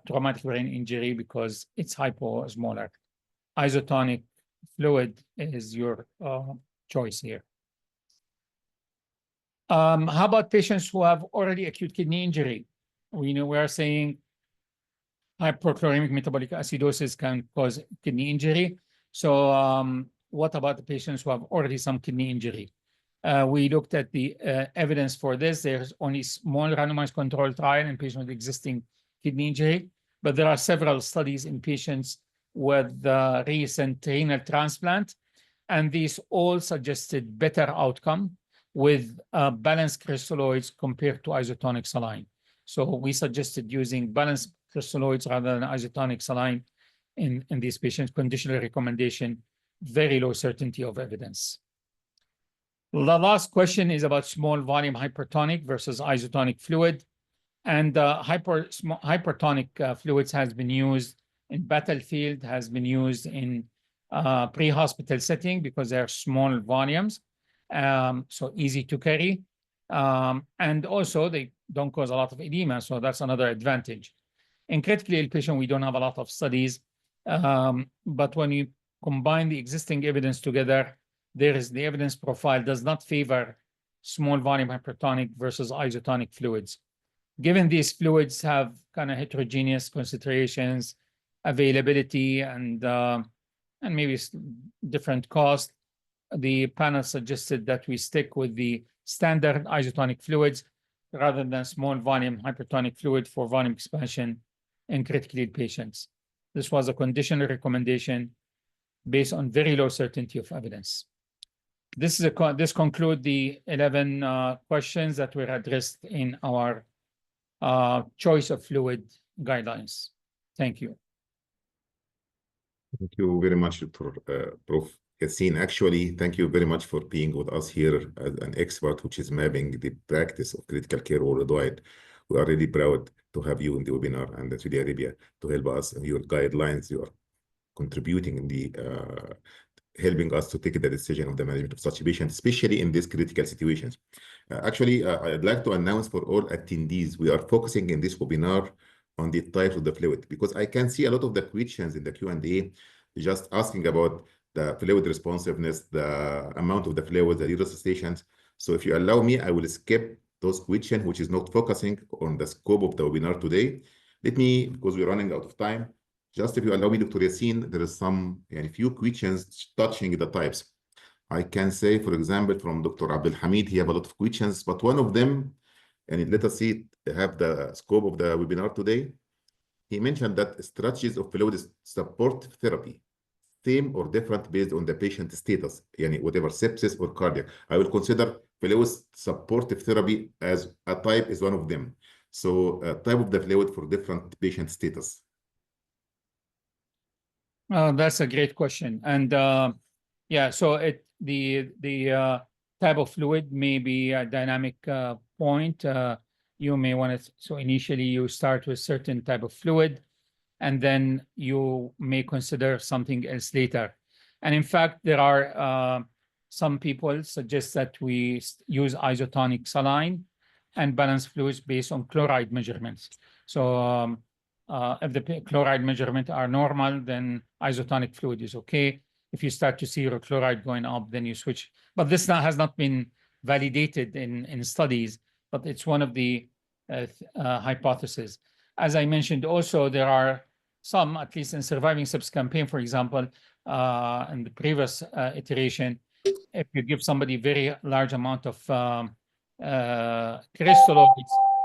traumatic brain injury, because it's hypoosmolar. isotonic fluid is your choice here. How about patients who have already acute kidney injury? We are saying hyperchloremic metabolic acidosis can cause kidney injury. So what about the patients who have already some kidney injury? We looked at the evidence for this. There's only small randomized controlled trial in patients with existing kidney injury, but there are several studies in patients with recent renal transplant, and these all suggested better outcome with balanced crystalloids compared to isotonic saline. So we suggested using balanced crystalloids rather than isotonic saline in these patients. Conditional recommendation, very low certainty of evidence. The last question is about small volume hypertonic versus isotonic fluid. And hypertonic fluids has been used in battlefield, has been used in pre-hospital setting because they are small volumes, so easy to carry. And also they don't cause a lot of edema, so that's another advantage. In critically ill patient, we don't have a lot of studies, but when you combine the existing evidence together, the evidence profile does not favor small volume hypertonic versus isotonic fluids. Given these fluids have kind of heterogeneous concentrations, availability, and maybe different cost, the panel suggested that we stick with the standard isotonic fluids rather than small volume hypertonic fluid for volume expansion in critically ill patients. This was a conditional recommendation based on very low certainty of evidence. This concludes the 11 questions that were addressed in our choice of fluid guidelines. Thank you. Thank you very much, Prof. Yassin. Actually, thank you very much for being with us here as an expert, which is mapping the practice of critical care worldwide. We are really proud to have you in the webinar and Saudi Arabia to help us in your guidelines. You are contributing in the helping us to take the decision of the management of such patients, especially in these critical situations. Actually, I'd like to announce for all attendees, we are focusing in this webinar on the types of the fluid, because I can see a lot of the questions in the Q&A just asking about the fluid responsiveness, the amount of the fluid, the resuscitations. So if you allow me, I will skip those questions, which is not focusing on the scope of the webinar today. Let me, because we're running out of time, just if you allow me, Dr. Yassin, there is some few questions touching the types. I can say, for example, from Dr. Abdul Hamid, he have a lot of questions, but one of them, and let us see, have the scope of the webinar today. He mentioned that strategies of fluid support therapy, same or different based on the patient status, whatever sepsis or cardiac. I will consider fluid supportive therapy as a type is one of them. So type of the fluid for different patient status. That's a great question. And yeah, so the type of fluid may be a dynamic point. You may want to, so initially you start with certain type of fluid, and then you may consider something else later. And in fact, there are some people suggest that we use isotonic saline and balanced fluids based on chloride measurements. So if the chloride measurements are normal, then isotonic fluid is okay. If you start to see your chloride going up, then you switch. But this has not been validated in studies, but it's one of the hypotheses. As I mentioned, also, there are some, at least in surviving sepsis campaign, for example, in the previous iteration, if you give somebody very large amount of crystalloids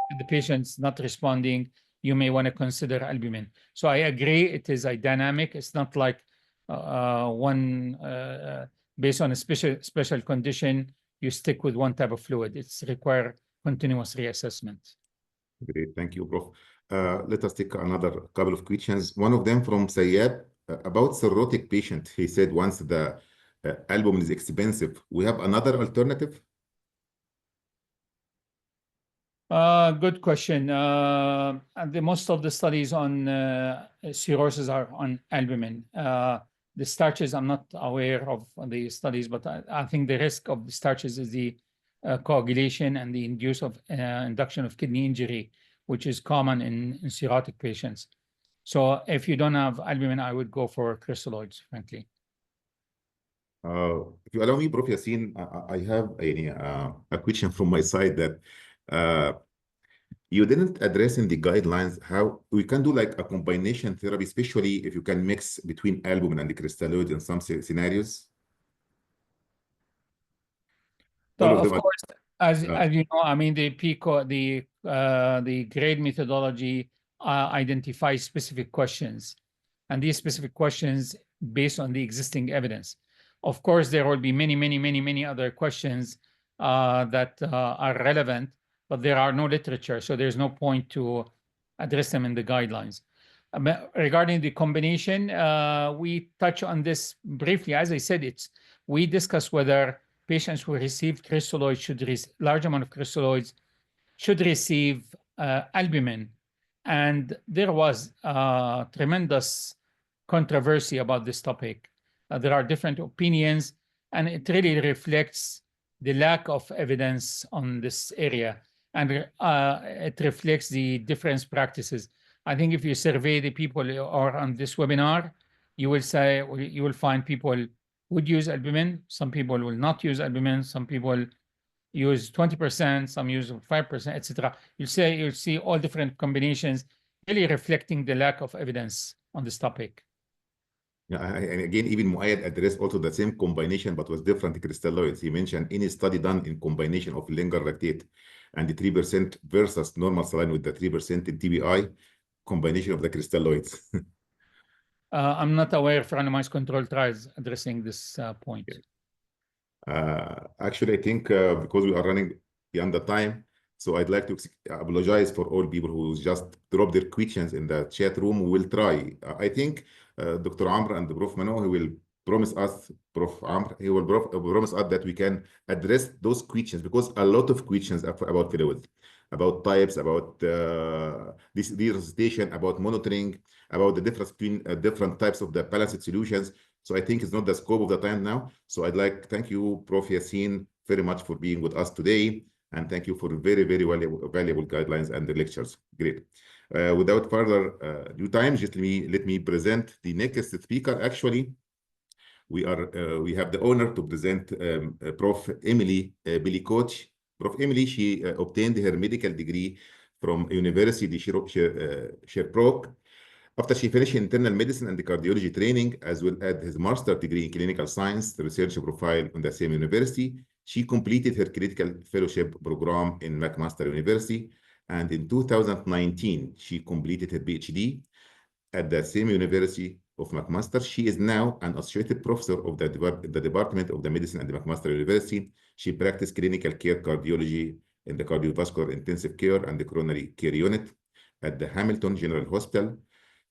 and the patient's not responding, you may want to consider albumin. So I agree, it is a dynamic. It's not like one based on a special condition, you stick with one type of fluid. It's require continuous reassessment. Great, thank you, Prof. Let us take another couple of questions. One of them from Sayed about cirrhotic patient. He said once the albumin is expensive, we have another alternative. Good question. Most of the studies on cirrhosis are on albumin. The starches, I'm not aware of the studies, but I think the risk of the starches is the coagulation and the induction of kidney injury, which is common in cirrhotic patients. So if you don't have albumin, I would go for crystalloids, frankly. If you allow me, Prof. Yassin, I have a question from my side that you didn't address in the guidelines how we can do like a combination therapy, especially if you can mix between albumin and the crystalloid in some scenarios. So All of of them course, as are, you know, I mean, the PICO, the grade methodology identifies specific questions, and these specific questions based on the existing evidence. Of course, there will be many other questions that are relevant, but there are no literature, so there's no point to address them in the guidelines. Regarding the combination, we touch on this briefly. As I said, we discuss whether patients who receive crystalloids should large amount of crystalloids should receive albumin, and there was tremendous controversy about this topic. There are different opinions, and it really reflects the lack of evidence on this area, and it reflects the different practices. I think if you survey the people who are on this webinar, you will find people would use albumin. Some people will not use albumin. Some people use 20%, some use 5%, etc. You'll see all different combinations, really reflecting the lack of evidence on this topic. yeah, and again, even Muayyad addressed also the same combination, but with different crystalloids. He mentioned any study done in combination of lingual lactate and the 3% versus normal saline with the 3% in TBI, combination of the crystalloids. I'm not aware of randomized controlled trials addressing this point. Actually, I think because we are running beyond the time, so I'd like to apologize for all people who just dropped their questions in the chat room. We will try. I think Dr. Amr and Prof. Mano, he will promise us, Prof. Amr, he will promise us that we can address those questions, because a lot of questions are about fluids, about types, about this resuscitation, about monitoring, about the difference between different types of the balanced solutions. So I think it's not the scope of the time now. So I'd like to thank you, Prof. Yassin, very much for being with us today. And thank you for very valuable guidelines and the lectures. Great. Without further due time, just let me present the next speaker. Actually, we have the honor to present Prof. Emily Belikoch. Prof. Emily, she obtained her medical degree from University Sherbrooke. After she finished internal medicine and cardiology training, as well as his master's degree in clinical science, the research profile on the same university, she completed her critical fellowship program in McMaster University. And in 2019, she completed her PhD at the same University of McMaster. She is now an associate professor of the Department of the Medicine at the McMaster University. She practiced clinical care cardiology in the cardiovascular intensive care and the coronary care unit at the Hamilton General Hospital.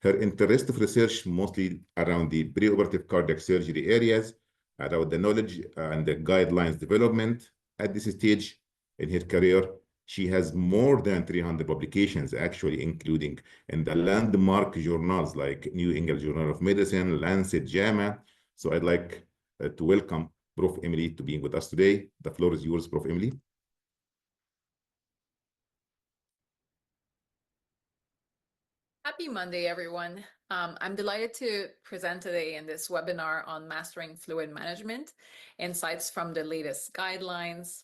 Her interest of research mostly around the preoperative cardiac surgery areas, around the knowledge and the guidelines development. At this stage in her career, she has more than 300 publications, actually, including in the landmark journals like New England Journal of Medicine, Lancet, JAMA. So I'd like to welcome Prof. Emily to being with us today. The floor is yours, Prof. Emily. Happy Monday, everyone. I'm delighted to present today in this webinar on mastering fluid management, insights from the latest guidelines.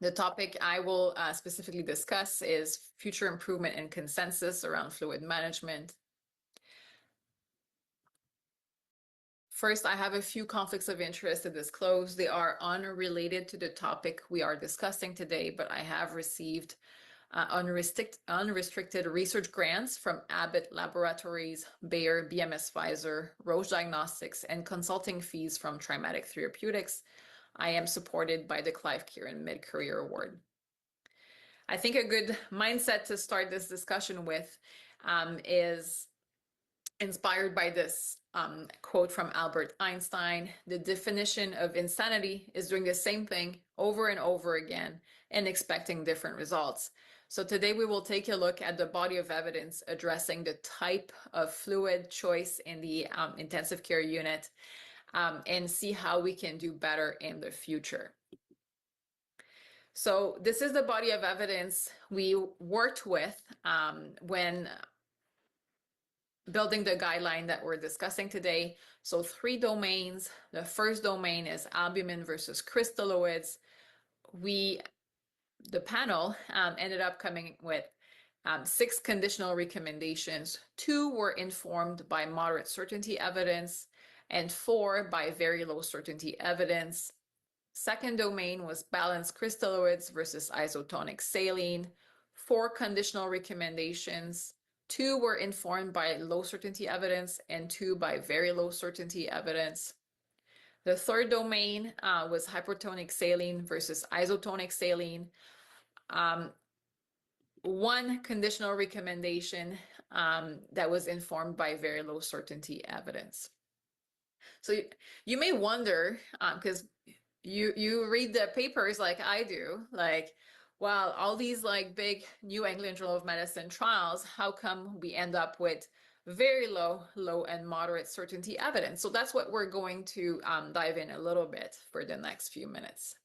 The topic I will specifically discuss is future improvement and consensus around fluid management. First, I have a few conflicts of interest to disclose. They are unrelated to the topic we are discussing today, but I have received unrestricted research grants from Abbott Laboratories, Bayer, BMS Pfizer, Roche Diagnostics, and consulting fees from Trimatic Therapeutics. I am supported by the Clive Kieran Mid-Career Award. I think a good mindset to start this discussion with is inspired by this quote from Albert Einstein: "The definition of insanity is doing the same thing over and over again and expecting different results." So today we will take a look at the body of evidence addressing the type of fluid choice in the intensive care unit and see how we can do better in the future. So this is the body of evidence we worked with when building the guideline that we're discussing today. So 3 domains. The first domain is albumin versus crystalloids. The panel ended up coming with 6 conditional recommendations. 2 were informed by moderate certainty evidence, and 4 by very low certainty evidence. Second domain was balanced crystalloids versus isotonic saline. 4 conditional recommendations. 2 were informed by low certainty evidence and 2 by very low certainty evidence. The third domain was hypertonic saline versus isotonic saline. 1 conditional recommendation that was informed by very low certainty evidence. So you may wonder, because you read the papers like I do, like, wow, all these like big New England Journal of Medicine trials, how come we end up with very low, and moderate certainty evidence? So that's what we're going to dive in a little bit for the next few minutes.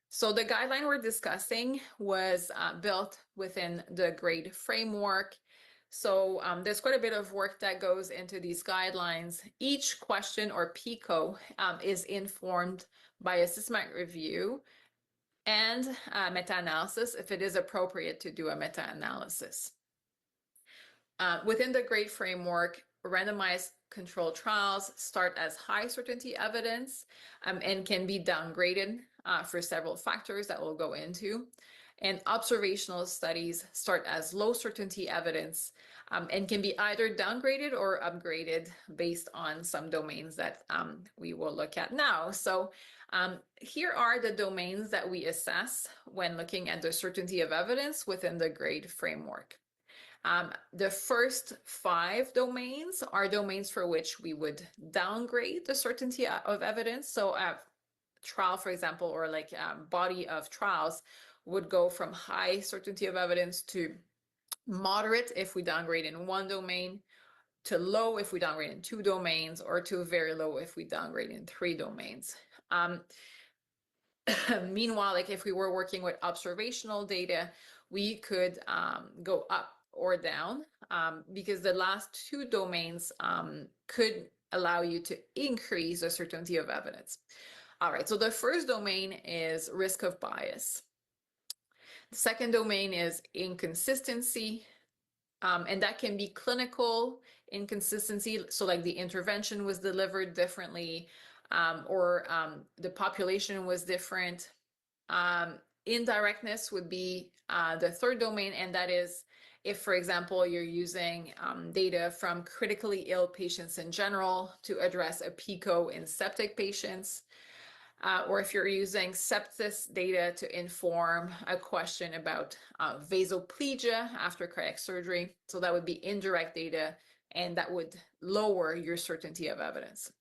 So the guideline we're discussing was built within the GRADE framework. So there's quite a bit of work that goes into these guidelines. Each question, or PICO, is informed by a systematic review and meta-analysis if it is appropriate to do a meta-analysis. Within the GRADE framework, randomized controlled trials start as high certainty evidence and can be downgraded for several factors that we'll go into. And observational studies start as low certainty evidence and can be either downgraded or upgraded based on some domains that we will look at now. So here are the domains that we assess when looking at the certainty of evidence within the GRADE framework. The first 5 domains are domains for which we would downgrade the certainty of evidence. So a trial, for example, or like body of trials would go from high certainty of evidence to moderate if we downgrade in 1 domain, to low if we downgrade in 2 domains, or to very low if we downgrade in 3 domains. Meanwhile, like if we were working with observational data, we could go up or down because the last 2 domains could allow you to increase the certainty of evidence. All right, so the first domain is risk of bias. The second domain is inconsistency, and that can be clinical inconsistency. So like the intervention was delivered differently, or the population was different. Indirectness would be the third domain, and that is if, for example, you're using data from critically ill patients in general to address a PICO in septic patients, or if you're using sepsis data to inform a question about vasoplegia after cardiac surgery. So that would be indirect data, and that would lower your certainty of evidence.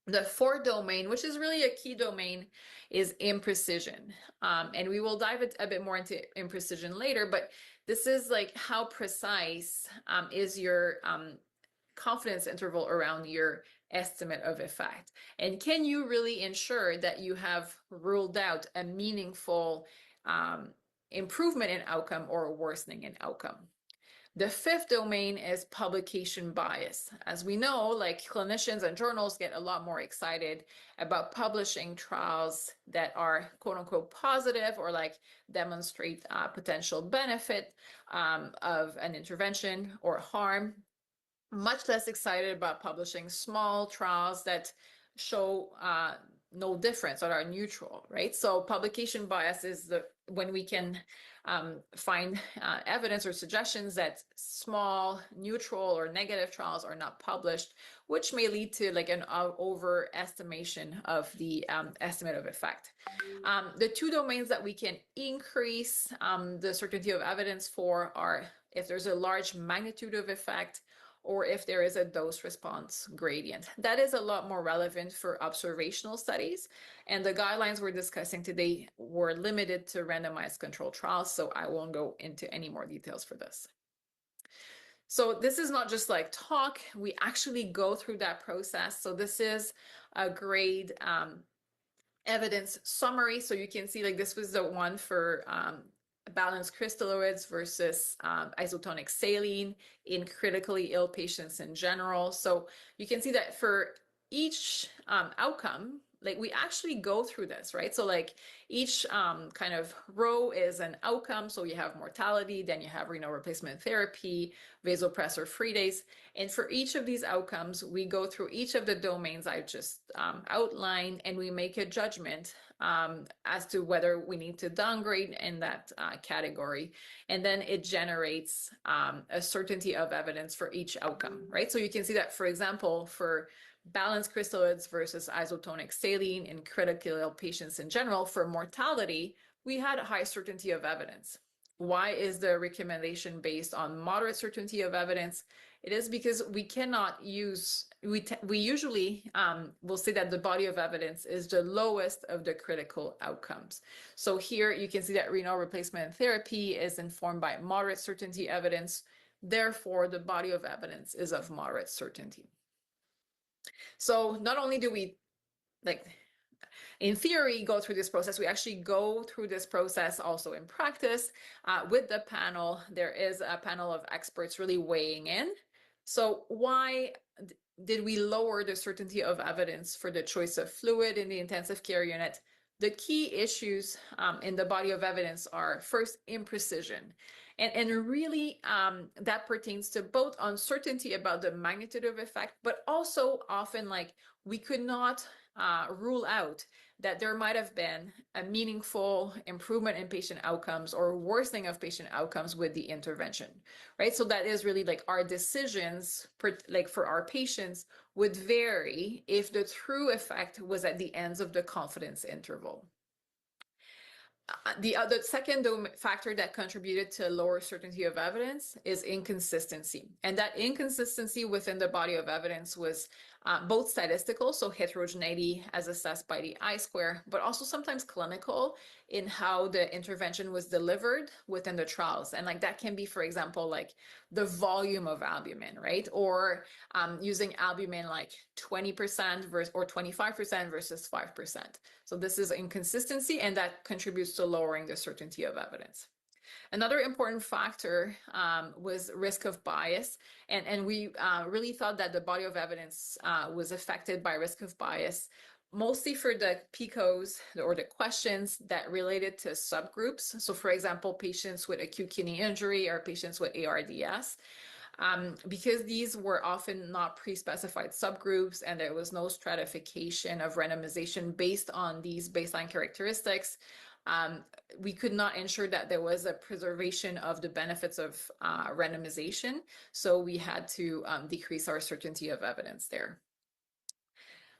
The fourth domain, which is really a key domain, is imprecision. And we will dive a bit more into imprecision later, but this is like how precise is your confidence interval around your estimate of effect. And can you really ensure that you have ruled out a meaningful improvement in outcome or worsening in outcome? The fifth domain is publication bias. As we know, like clinicians and journals get a lot more excited about publishing trials that are quote unquote positive or like demonstrate potential benefit of an intervention or harm. Much less excited about publishing small trials that show no difference or are neutral, right? So publication bias is when we can find evidence or suggestions that small, neutral, or negative trials are not published, which may lead to like an overestimation of the estimate of effect. The 2 domains that we can increase the certainty of evidence for are if there's a large magnitude of effect, or if there is a dose response gradient. That is a lot more relevant for observational studies. And the guidelines we're discussing today were limited to randomized controlled trials, so I won't go into any more details for this. So this is not just like talk, we actually go through that process. So this is a GRADE evidence summary. So you can see like this was the one for balanced crystalloids versus isotonic saline in critically ill patients in general. So you can see that for each outcome, like we actually go through this, right? So like each kind of row is an outcome. So you have mortality, then you have renal replacement therapy, vasopressor free days. And for each of these outcomes, we go through each of the domains I just outlined, and we make a judgment as to whether we need to downgrade in that category. And then it generates a certainty of evidence for each outcome, right? So you can see that, for example, for balanced crystalloids versus isotonic saline in critically ill patients in general, for mortality, we had a high certainty of evidence. Why is the recommendation based on moderate certainty of evidence? It is because we cannot use, we usually will say that the body of evidence is the lowest of the critical outcomes. So here you can see that renal replacement therapy is informed by moderate certainty evidence. Therefore, the body of evidence is of moderate certainty. So not only do we, like, in theory, go through this process, we actually go through this process also in practice with the panel. There is a panel of experts really weighing in. So why did we lower the certainty of evidence for the choice of fluid in the intensive care unit? The key issues in the body of evidence are, first, imprecision. And really, that pertains to both uncertainty about the magnitude of effect, but also often, like, we could not rule out that there might have been a meaningful improvement in patient outcomes or worsening of patient outcomes with the intervention, right? So that is really like our decisions, like for our patients, would vary if the true effect was at the ends of the confidence interval. The second factor that contributed to lower certainty of evidence is inconsistency. And that inconsistency within the body of evidence was both statistical, so heterogeneity as assessed by the I-square, but also sometimes clinical in how the intervention was delivered within the trials. And like that can be, for example, like the volume of albumin, right? Or using albumin like 20% or 25% versus 5%. So this is inconsistency, and that contributes to lowering the certainty of evidence. Another important factor was risk of bias, and we really thought that the body of evidence was affected by risk of bias, mostly for the PICOs or the questions that related to subgroups. So for example, patients with acute kidney injury or patients with ARDS. Because these were often not pre-specified subgroups and there was no stratification of randomization based on these baseline characteristics, we could not ensure that there was a preservation of the benefits of randomization. So we had to decrease our certainty of evidence there.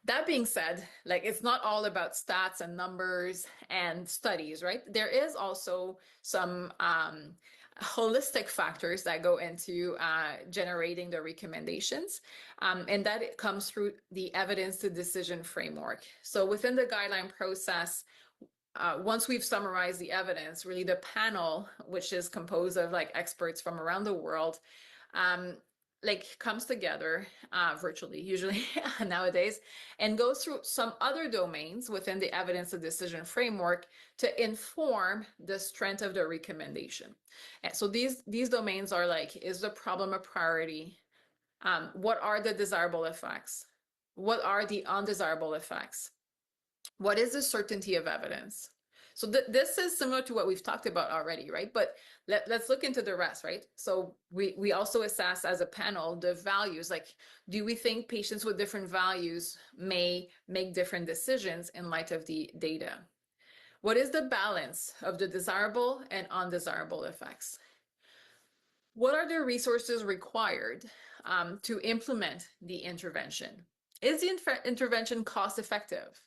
That being said, like it's not all about stats and numbers and studies, right? There is also some holistic factors that go into generating the recommendations, and that comes through the evidence to decision framework. So within the guideline process, once we've summarized the evidence, really the panel, which is composed of like experts from around the world, like comes together virtually, usually nowadays, and goes through some other domains within the evidence of decision framework to inform the strength of the recommendation. And so these domains are like, is the problem a priority? What are the desirable effects? What are the undesirable effects? What is the certainty of evidence? So this is similar to what we've talked about already, right? But let's look into the rest, right? So we also assess as a panel the values, like, do we think patients with different values may make different decisions in light of the data? What is the balance of the desirable and undesirable effects? What are the resources required to implement the intervention? Is the intervention cost effective?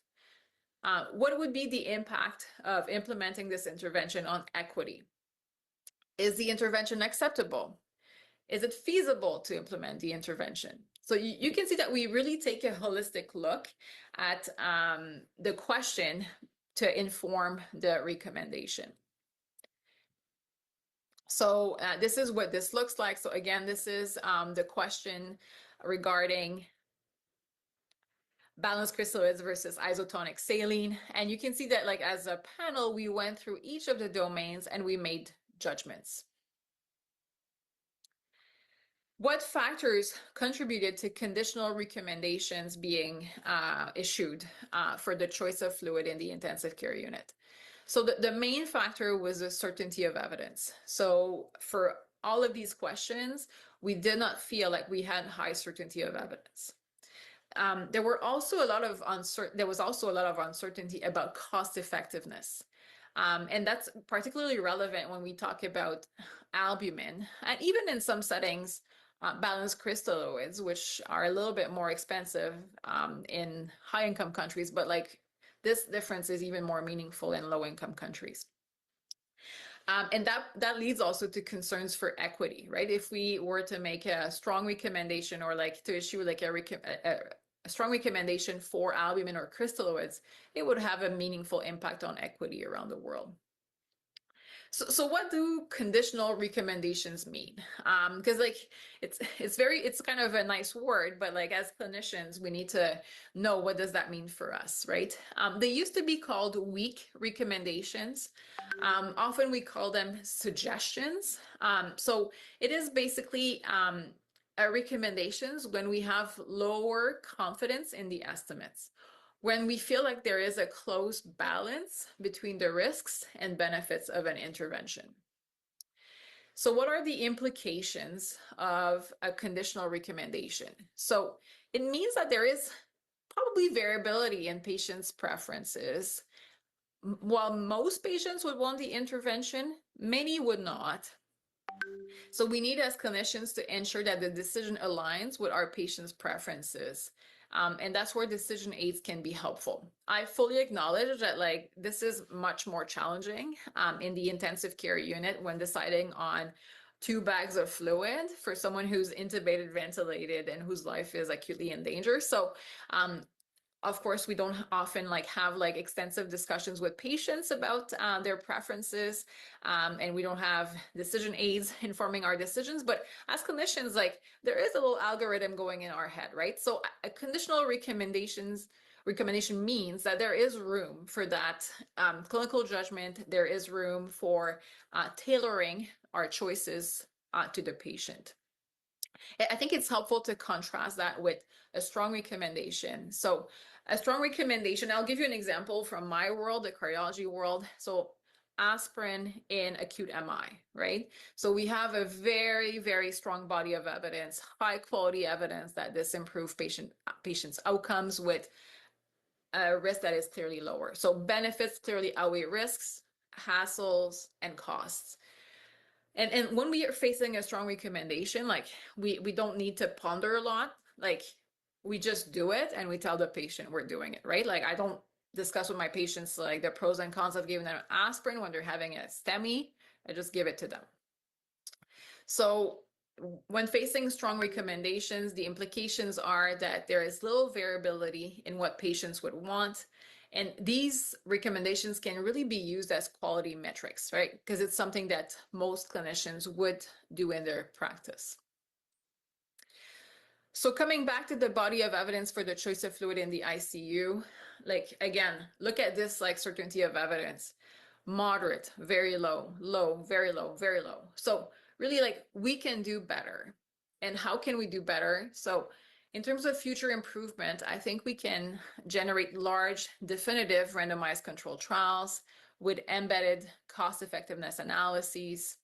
What would be the impact of implementing this intervention on equity? Is the intervention acceptable? Is it feasible to implement the intervention? So you can see that we really take a holistic look at the question to inform the recommendation. So this is what this looks like. So again, this is the question regarding balanced crystalloids versus isotonic saline. And you can see that like as a panel, we went through each of the domains and we made judgments. What factors contributed to conditional recommendations being issued for the choice of fluid in the intensive care unit? So the main factor was the certainty of evidence. So for all of these questions, we did not feel like we had high certainty of evidence. There was also a lot of uncertainty about cost effectiveness. And that's particularly relevant when we talk about albumin, and even in some settings, balanced crystalloids, which are a little bit more expensive in high-income countries, but like this difference is even more meaningful in low-income countries. And that leads also to concerns for equity, right? If we were to make a strong recommendation or like to issue like a strong recommendation for albumin or crystalloids, it would have a meaningful impact on equity around the world. So what do conditional recommendations mean? Because like it's kind of a nice word, but like as clinicians, we need to know what does that mean for us, right? They used to be called weak recommendations. Often we call them suggestions. So it is basically recommendations when we have lower confidence in the estimates, when we feel like there is a close balance between the risks and benefits of an intervention. So what are the implications of a conditional recommendation? So it means that there is probably variability in patients' preferences. While most patients would want the intervention, many would not. So we need as clinicians to ensure that the decision aligns with our patients' preferences. And that's where decision aids can be helpful. I fully acknowledge that like this is much more challenging in the intensive care unit when deciding on 2 bags of fluid for someone who's intubated, ventilated, and whose life is acutely in danger. So of course, we don't often like have like extensive discussions with patients about their preferences, and we don't have decision aids informing our decisions. But as clinicians, like there is a little algorithm going in our head, right? So a conditional recommendation means that there is room for that clinical judgment. There is room for tailoring our choices to the patient. I think it's helpful to contrast that with a strong recommendation. So a strong recommendation, I'll give you an example from my world, the cardiology world. So aspirin in acute MI, right? So we have a very, very strong body of evidence, high quality evidence that this improves patients' outcomes with a risk that is clearly lower. So benefits clearly outweigh risks, hassles, and costs. And when we are facing a strong recommendation, like we don't need to ponder a lot, like we just do it and we tell the patient we're doing it, right? Like I don't discuss with my patients like the pros and cons of giving them aspirin when they're having a STEMI. I just give it to them. So when facing strong recommendations, the implications are that there is little variability in what patients would want. And these recommendations can really be used as quality metrics, right? Because it's something that most clinicians would do in their practice. So coming back to the body of evidence for the choice of fluid in the ICU, like again, look at this like certainty of evidence. Moderate, very low, low, very low, very low. So really like we can do better. And how can we do better? So in terms of future improvement, I think we can generate large, definitive randomized controlled trials with embedded cost effectiveness analyses.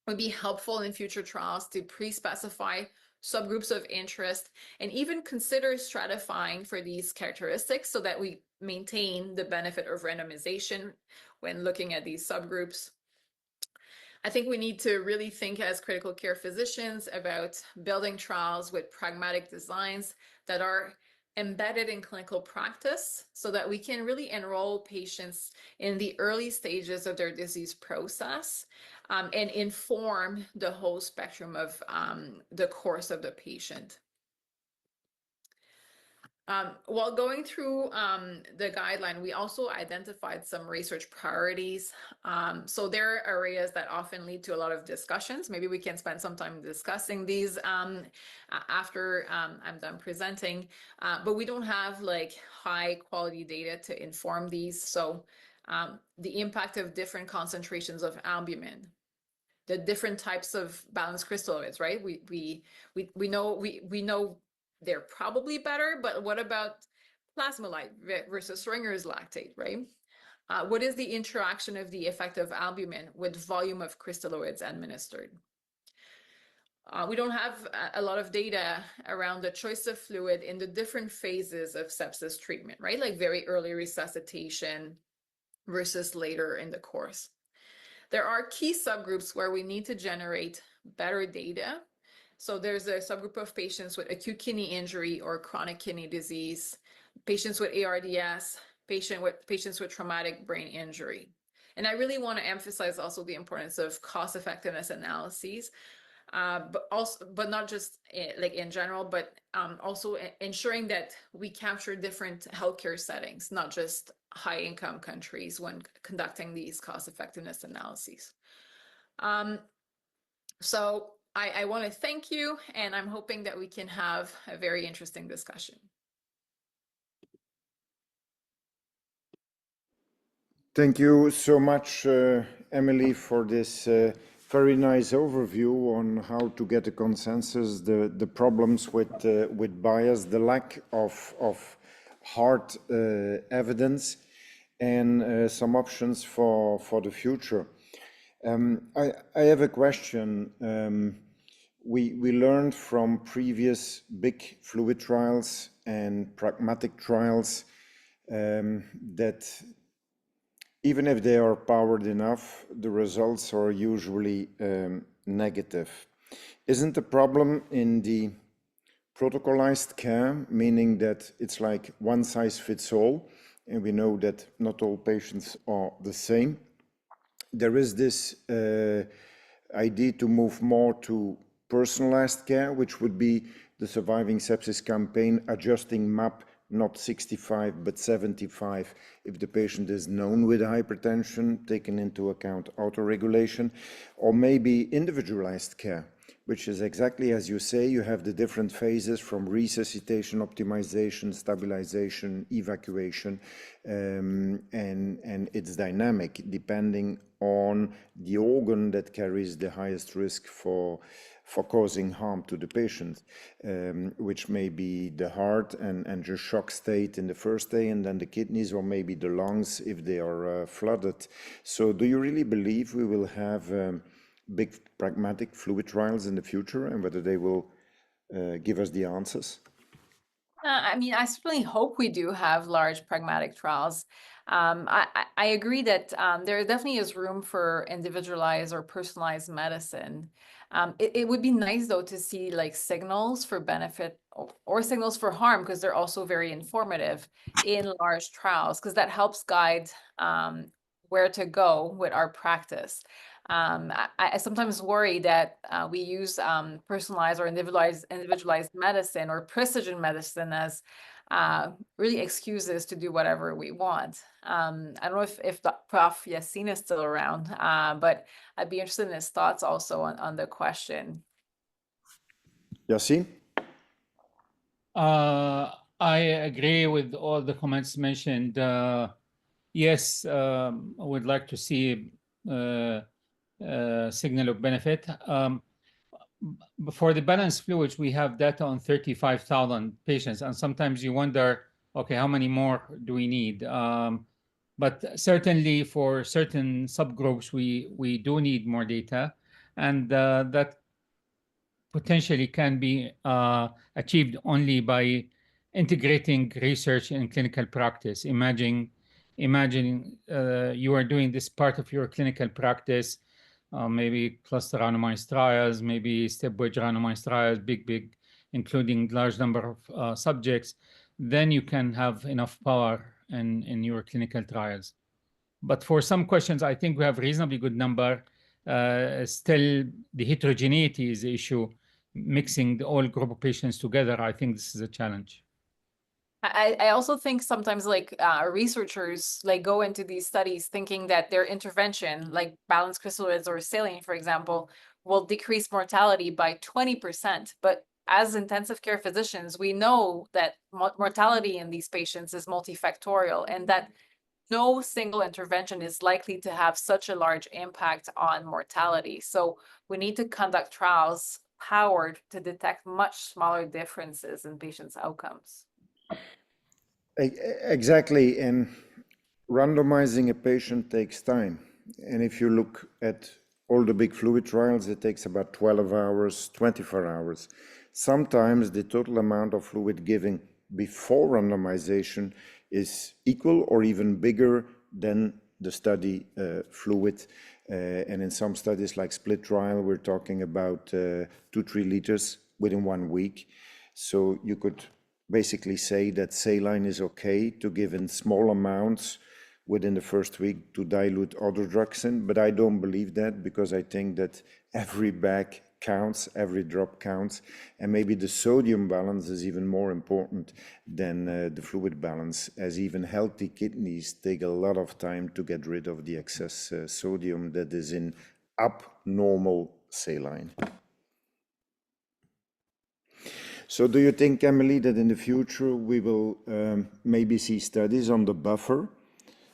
It would be helpful in future trials to pre-specify subgroups of interest and even consider stratifying for these characteristics so that we maintain the benefit of randomization when looking at these subgroups. I think we need to really think as critical care physicians about building trials with pragmatic designs that are embedded in clinical practice so that we can really enroll patients in the early stages of their disease process and inform the whole spectrum of the course of the patient. While going through the guideline, we also identified some research priorities. So there are areas that often lead to a lot of discussions. Maybe we can spend some time discussing these after I'm done presenting. But we don't have like high quality data to inform these. So the impact of different concentrations of albumin, the different types of balanced crystalloids, right? We know they're probably better, but what about plasmolite versus Ringer's lactate, right? What is the interaction of the effect of albumin with volume of crystalloids administered? We don't have a lot of data around the choice of fluid in the different phases of sepsis treatment, right? Like very early resuscitation versus later in the course. There are key subgroups where we need to generate better data. So there's a subgroup of patients with acute kidney injury or chronic kidney disease, patients with ARDS, patients with traumatic brain injury. And I really want to emphasize also the importance of cost effectiveness analyses, but not just like in general, but also ensuring that we capture different healthcare settings, not just high income countries when conducting these cost effectiveness analyses. So I want to thank you, and I'm hoping that we can have a very interesting discussion. Thank you so much, Emily, for this very nice overview on how to get a consensus, the problems with bias, the lack of hard evidence, and some options for the future. I have a question. We learned from previous big fluid trials and pragmatic trials that even if they are powered enough, the results are usually negative. Isn't the problem in the protocolized care, meaning that it's like one size fits all, and we know that not all patients are the same? There is this idea to move more to personalized care, which would be the Surviving Sepsis Campaign adjusting MAP, not 65 but 75 if the patient is known with hypertension, taken into account autoregulation, or maybe individualized care, which is exactly as you say. You have the different phases from resuscitation, optimization, stabilization, evacuation, and it's dynamic depending on the organ that carries the highest risk for causing harm to the patient, which may be the heart and just shock state in the first day, and then the kidneys, or maybe the lungs if they are flooded. So do you really believe we will have big pragmatic fluid trials in the future, and whether they will give us the answers? I mean, I certainly hope we do have large pragmatic trials. I agree that there definitely is room for individualized or personalized medicine. It would be nice, though, to see like signals for benefit or signals for harm, because they're also very informative in large trials, because that helps guide where to go with our practice. I sometimes worry that we use personalized or individualized medicine or precision medicine as really excuses to do whatever we want. I don't know if Prof. Yassin is still around, but I'd be interested in his thoughts also on the question. Yassin? I agree with all the comments mentioned. Yes, I would like to see signal of benefit. For the balanced fluids, we have data on 35,000 patients, and sometimes you wonder, okay, how many more do we need? But certainly for certain subgroups, we do need more data, and that potentially can be achieved only by integrating research and clinical practice. Imagine you are doing this part of your clinical practice, maybe cluster randomized trials, maybe stepwise randomized trials, big, including large number of subjects. Then you can have enough power in your clinical trials. But for some questions, I think we have reasonably good number. Still, the heterogeneity is the issue. Mixing the all group of patients together, I think this is a challenge. I also think sometimes like researchers like go into these studies thinking that their intervention, like balanced crystalloids or saline, for example, will decrease mortality by 20%. But as intensive care physicians, we know that mortality in these patients is multifactorial and that no single intervention is likely to have such a large impact on mortality. So we need to conduct trials powered to detect much smaller differences in patients' outcomes. Exactly, and randomizing a patient takes time. And if you look at all the big fluid trials, it takes about 12 hours, 24 hours. Sometimes the total amount of fluid given before randomization is equal or even bigger than the study fluid. And in some studies like split trial, we're talking about 2-3 liters within 1 week. So you could basically say that saline is okay to give in small amounts within the first week to dilute other drugs in, but I don't believe that because I think that every bag counts, every drop counts, and maybe the sodium balance is even more important than the fluid balance, as even healthy kidneys take a lot of time to get rid of the excess sodium that is in abnormal saline. So do you think, Emily, that in the future we will maybe see studies on the buffer,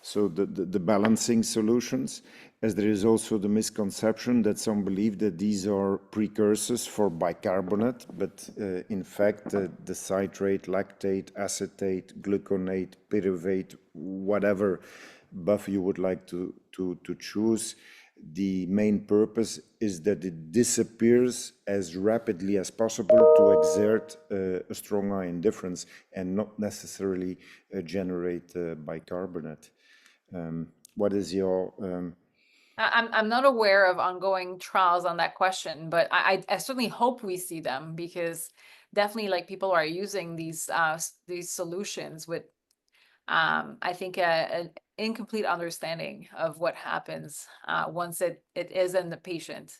so the balancing solutions, as there is also the misconception that some believe that these are precursors for bicarbonate, but in fact the citrate, lactate, acetate, gluconate, pyruvate, whatever buffer you would like to choose, the main purpose is that it disappears as rapidly as possible to exert a strong ion difference and not necessarily generate bicarbonate. What is your... I'm not aware of ongoing trials on that question, but I certainly hope we see them because definitely like people are using these solutions with I think an incomplete understanding of what happens once it is in the patient.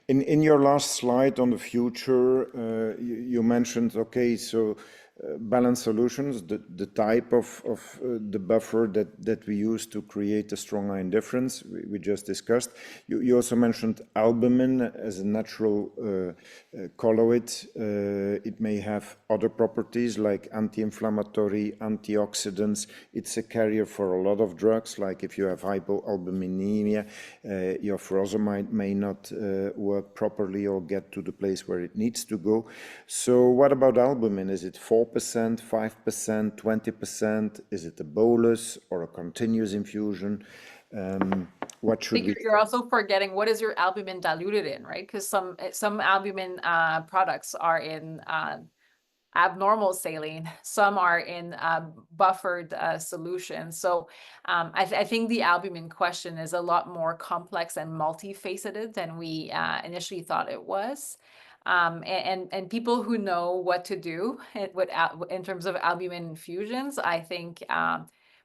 In your last slide on the future, you mentioned, okay, so balanced solutions, the type of the buffer that we use to create a strong ion difference, we just discussed. You also mentioned albumin as a natural colloid. It may have other properties like anti-inflammatory, antioxidants. It's a carrier for a lot of drugs, like if you have hypoalbuminemia, your furosemide may not work properly or get to the place where it needs to go. So what about albumin? Is it 4%, 5%, 20%? Is it a bolus or a continuous infusion? What should we... You're also forgetting what is your albumin diluted in, right? Because some albumin products are in abnormal saline, some are in buffered solutions. So I think the albumin question is a lot more complex and multifaceted than we initially thought it was. And people who know what to do in terms of albumin infusions, I think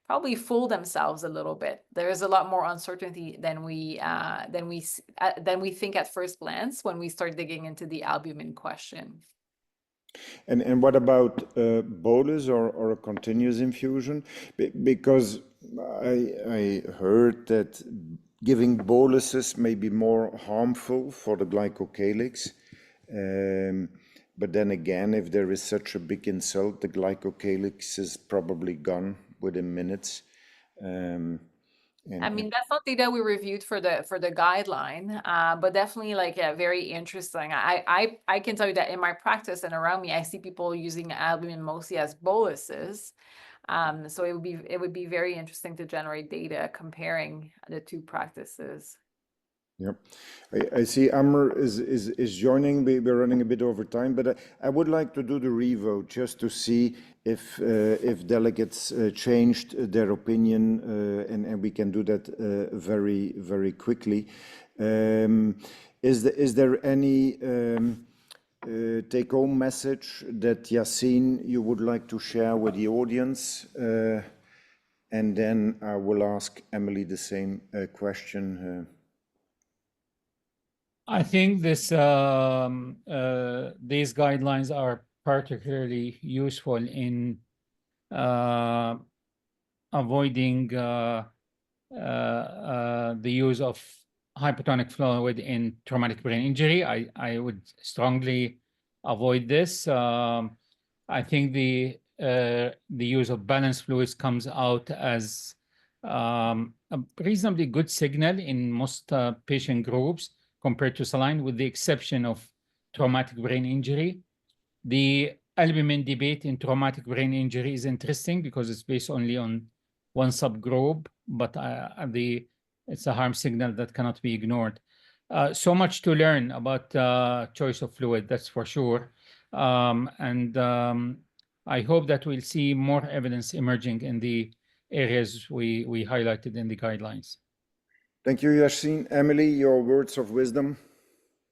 probably fool themselves a little bit. There is a lot more uncertainty than we think at first glance when we start digging into the albumin question. And what about bolus or a continuous infusion? Because I heard that giving boluses may be more harmful for the glycocalyx. But then again, if there is such a big insult, the glycocalyx is probably gone within minutes. I mean, that's not data we reviewed for the guideline, but definitely like very interesting. I can tell you that in my practice and around me, I see people using albumin mostly as boluses. So it would be very interesting to generate data comparing the two practices. Yep. I see Amr is joining. We're running a bit over time, but I would like to do the revote just to see if delegates changed their opinion, and we can do that very, very quickly. Is there any take-home message that Yassine you would like to share with the audience? And then I will ask Emily the same question. I think these guidelines are particularly useful in avoiding the use of hypotonic fluid in traumatic brain injury. I would strongly avoid this. I think the use of balanced fluids comes out as a reasonably good signal in most patient groups compared to saline, with the exception of traumatic brain injury. The albumin debate in traumatic brain injury is interesting because it's based only on one subgroup, but it's a harm signal that cannot be ignored. So much to learn about choice of fluid, that's for sure. I hope that we'll see more evidence emerging in the areas we highlighted in the guidelines. Thank you, Yassine. Emily, your words of wisdom.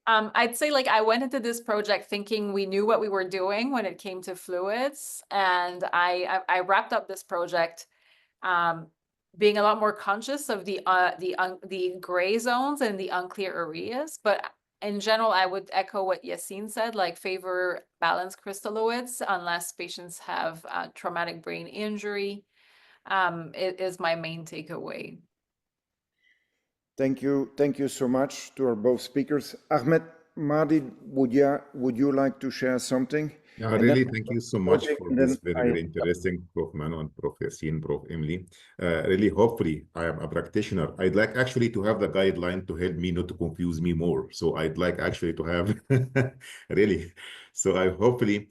I'd say like I went into this project thinking we knew what we were doing when it came to fluids, and I wrapped up this project being a lot more conscious of the gray zones and the unclear areas. But in general, I would echo what Yassine said, like favor balanced crystalloids unless patients have traumatic brain injury. It is my main takeaway. Thank you so much to our both speakers. Ahmed, Madid, would you like to share something? Yeah, really, thank you so much for this very interesting, Prof. Manu and Prof. Yassine, Prof. Emily. Really, hopefully, I am a practitioner. I'd like actually to have the guideline to help me not to confuse me more. So I'd like actually to have, really. So I hopefully,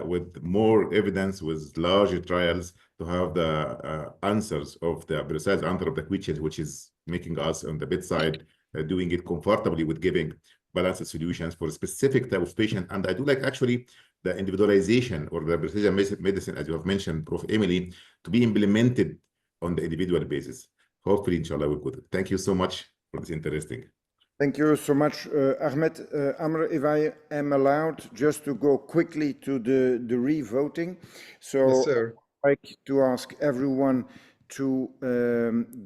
with more evidence, with larger trials, to have the answers of the precise answer of the questions, which is making us on the bedside, doing it comfortably with giving balanced solutions for a specific type of patient. And I do like actually the individualization or the precision medicine, as you have mentioned, Prof. Emily, to be implemented on the individual basis. Hopefully, inshallah, we'll go. Thank you so much for this interesting. Thank you so much, Ahmed. Amr, if I am allowed just to go quickly to the re-voting. So Yes, sir. I'd like to ask everyone to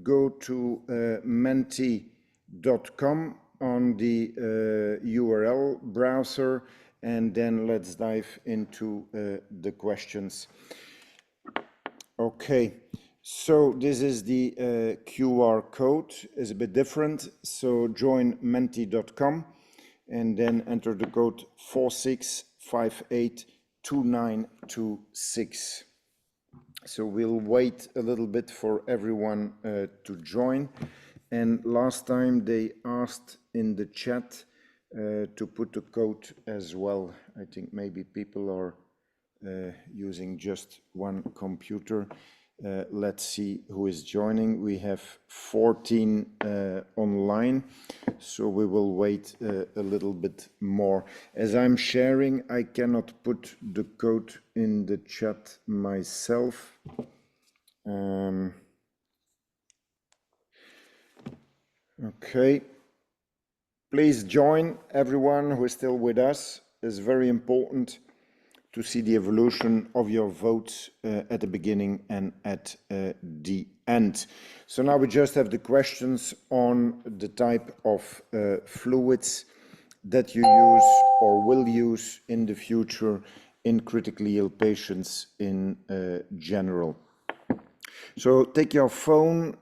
go to menti.com on the URL browser, and then let's dive into the questions. Okay, so this is the QR code, is a bit different. So join menti.com and then enter the code 46582926. So we'll wait a little bit for everyone to join. And last time they asked in the chat to put the code as well. I think maybe people are using just one computer. Let's see who is joining. We have 14 online, so we will wait a little bit more. As I'm sharing, I cannot put the code in the chat myself. Okay. Please join everyone who is still with us. It's very important to see the evolution of your votes at the beginning and at the end. So now we just have the questions on the type of fluids that you use or will use in the future in critically ill patients in general. So take your phone,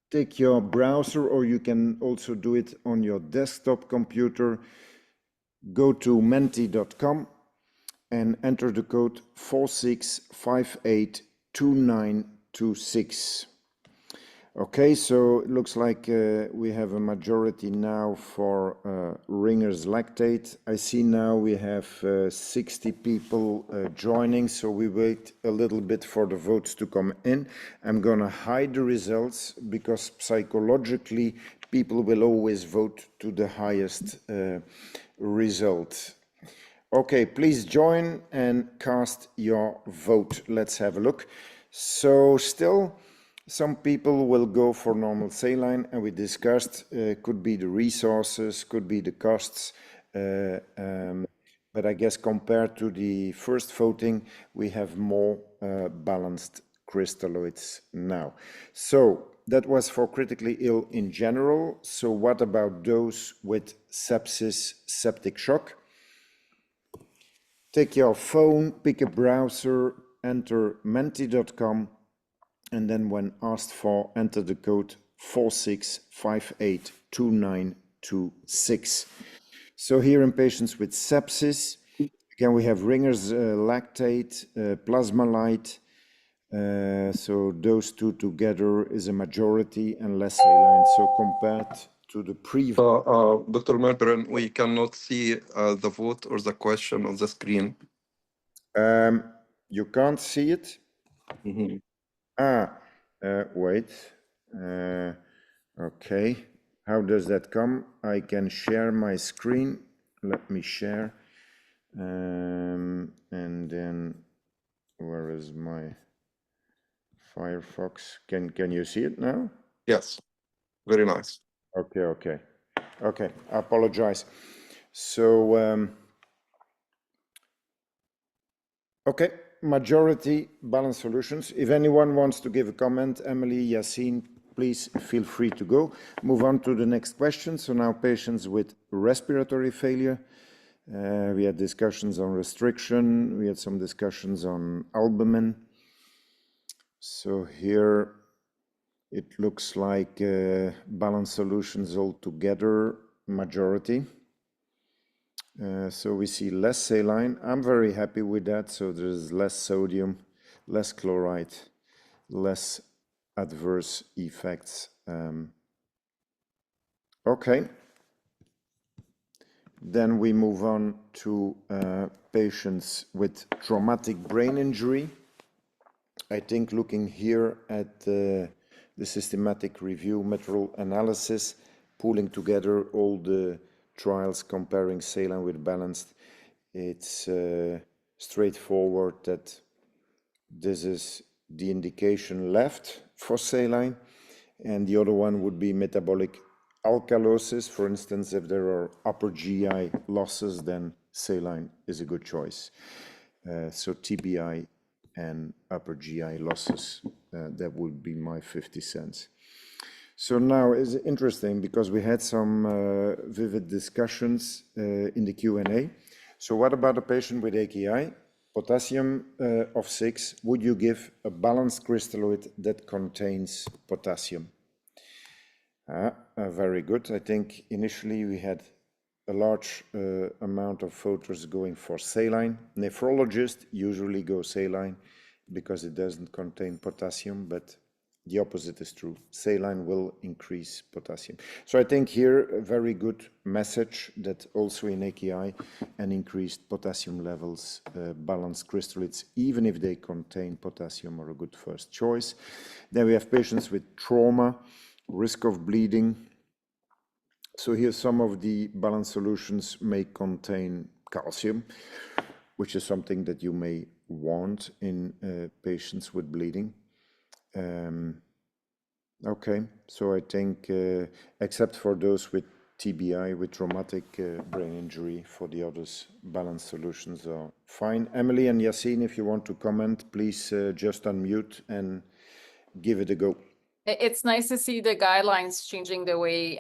take your browser, or you can also do it on your desktop computer. Go to menti.com and enter the code 46582926. Okay, so it looks like we have a majority now for Ringer's lactate. I see now we have 60 people joining, so we wait a little bit for the votes to come in. I'm gonna hide the results because psychologically people will always vote to the highest result. Okay, please join and cast your vote. Let's have a look. So still, some people will go for normal saline, and we discussed could be the resources, could be the costs, but I guess compared to the first voting, we have more balanced crystalloids now. So that was for critically ill in general. So what about those with sepsis, septic shock? take your phone, pick a browser, enter menti.com, and then when asked for, enter the code 46582926. So here in patients with sepsis, again, we have Ringer's lactate, plasma light. So those two together is a majority and less saline. So compared to the previous. Dr. Melbourne, we cannot see the vote or the question on the screen. You can't see it? Mhm. Wait. Okay. How does that come? I can share my screen. Let me share. And then where is my Firefox? Can you see it now? Yes, very nice. Okay. I apologize. So, okay, majority balanced solutions. If anyone wants to give a comment, Emily, Yassine, please feel free to go. Move on to the next question. So now patients with respiratory failure. We had discussions on restriction. We had some discussions on albumin. So here it looks like balanced solutions altogether, majority. So we see less saline. I'm very happy with that. So there's less sodium, less chloride, less adverse effects. Okay. Then we move on to patients with traumatic brain injury. I think looking here at the systematic review, meta-analysis, pulling together all the trials comparing saline with balanced, it's straightforward that this is the indication left for saline, and the other one would be metabolic alkalosis. For instance, if there are upper GI losses, then saline is a good choice. So TBI and upper GI losses, that would be my 50 cents. So now it's interesting because we had some vivid discussions in the Q&A. So what about a patient with AKI? Potassium of 6, would you give a balanced crystalloid that contains potassium? Very good. I think initially we had a large amount of voters going for saline. Nephrologists usually go saline because it doesn't contain potassium, but the opposite is true. Saline will increase potassium. So I think here a very good message that also in AKI and increased potassium levels, balanced crystalloids, even if they contain potassium, are a good first choice. Then we have patients with trauma, risk of bleeding. So here some of the balanced solutions may contain calcium, which is something that you may want in patients with bleeding. Okay, so I think except for those with TBI, with traumatic brain injury, for the others, balanced solutions are fine. Emily and Yassine, if you want to comment, please just unmute and give it a go. It's nice to see the guidelines changing the way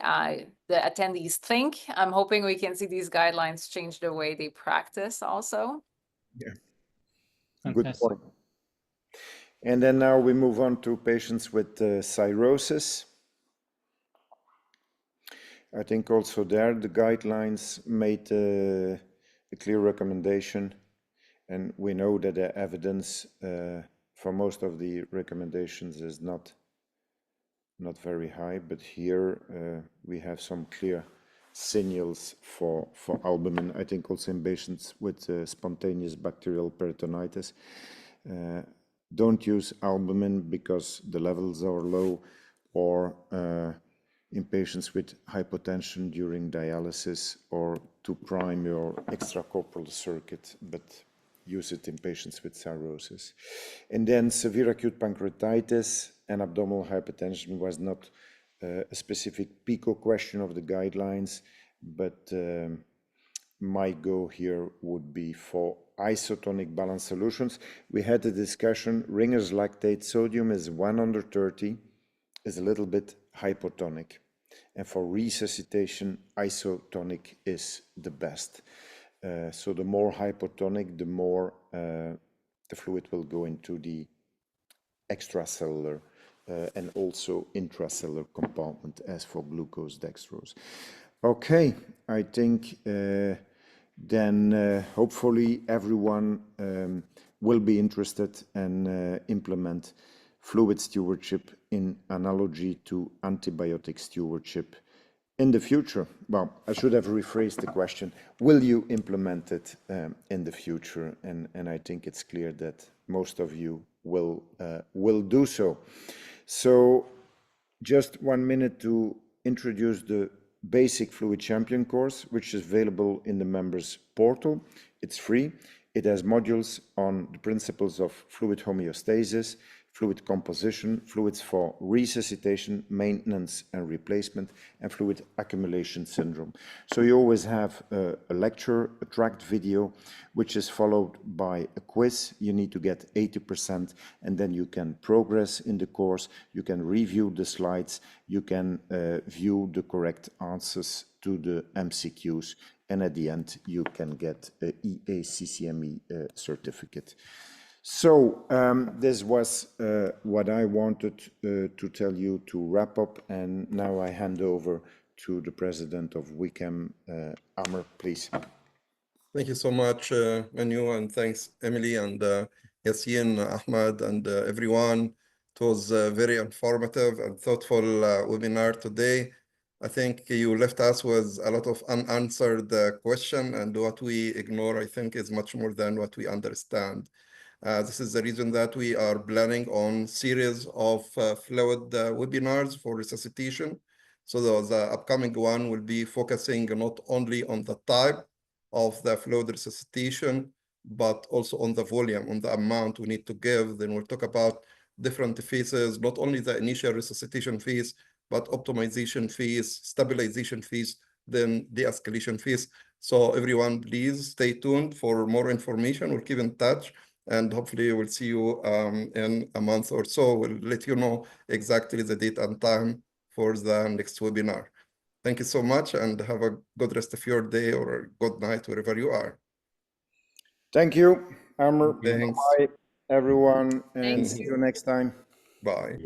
the attendees think. I'm hoping we can see these guidelines change the way they practice also. Yeah, good Fantastic. point. And then now we move on to patients with cirrhosis. I think also there the guidelines made a clear recommendation, and we know that the evidence for most of the recommendations is not very high, but here we have some clear signals for albumin. I think also in patients with spontaneous bacterial peritonitis. Don't use albumin because the levels are low, or in patients with hypotension during dialysis, or to prime your extracorporeal circuit, but use it in patients with cirrhosis. And then severe acute pancreatitis and abdominal hypertension was not a specific PICO question of the guidelines, but my go here would be for isotonic balanced solutions. We had a discussion, Ringer's lactate sodium is 130, is a little bit hypotonic. And for resuscitation, isotonic is the best. So the more hypotonic, the more the fluid will go into the extracellular and also intracellular compartment as for glucose dextrose. Okay, I think then hopefully everyone will be interested and implement fluid stewardship in analogy to antibiotic stewardship in the future. Well, I should have rephrased the question. Will you implement it in the future? And I think it's clear that most of you will do so. So just 1 minute to introduce the basic Fluid Champion course, which is available in the members portal. It's free. It has modules on the principles of fluid homeostasis, fluid composition, fluids for resuscitation, maintenance and replacement, and fluid accumulation syndrome. So you always have a lecture, a tracked video, which is followed by a quiz. You need to get 80%, and then you can progress in the course. You can review the slides. You can view the correct answers to the MCQs. And at the end, you can get a EACCME certificate. So this was what I wanted to tell you to wrap up, and now I hand over to the president of WICAM, Amer, please. Thank you so much, Manu, and thanks, Emily and Yassine, Ahmad, and everyone. It was a very informative and thoughtful webinar today. I think you left us with a lot of unanswered questions, and what we ignore, I think, is much more than what we understand. This is the reason that we are planning on series of fluid webinars for resuscitation. So the upcoming one will be focusing not only on the type of the fluid resuscitation, but also on the volume, on the amount we need to give. Then we'll talk about different phases, not only the initial resuscitation phase, but optimization phase, stabilization phase, then de-escalation phase. So everyone, please stay tuned for more information. We'll keep in touch, and hopefully we'll see you in a month or so. We'll let you know exactly the date and time for the next webinar. Thank you so much, and have a good rest of your day or a good night wherever you are. Thank you, Amer. Thanks. Bye, everyone, and Thanks. see you next time. Bye.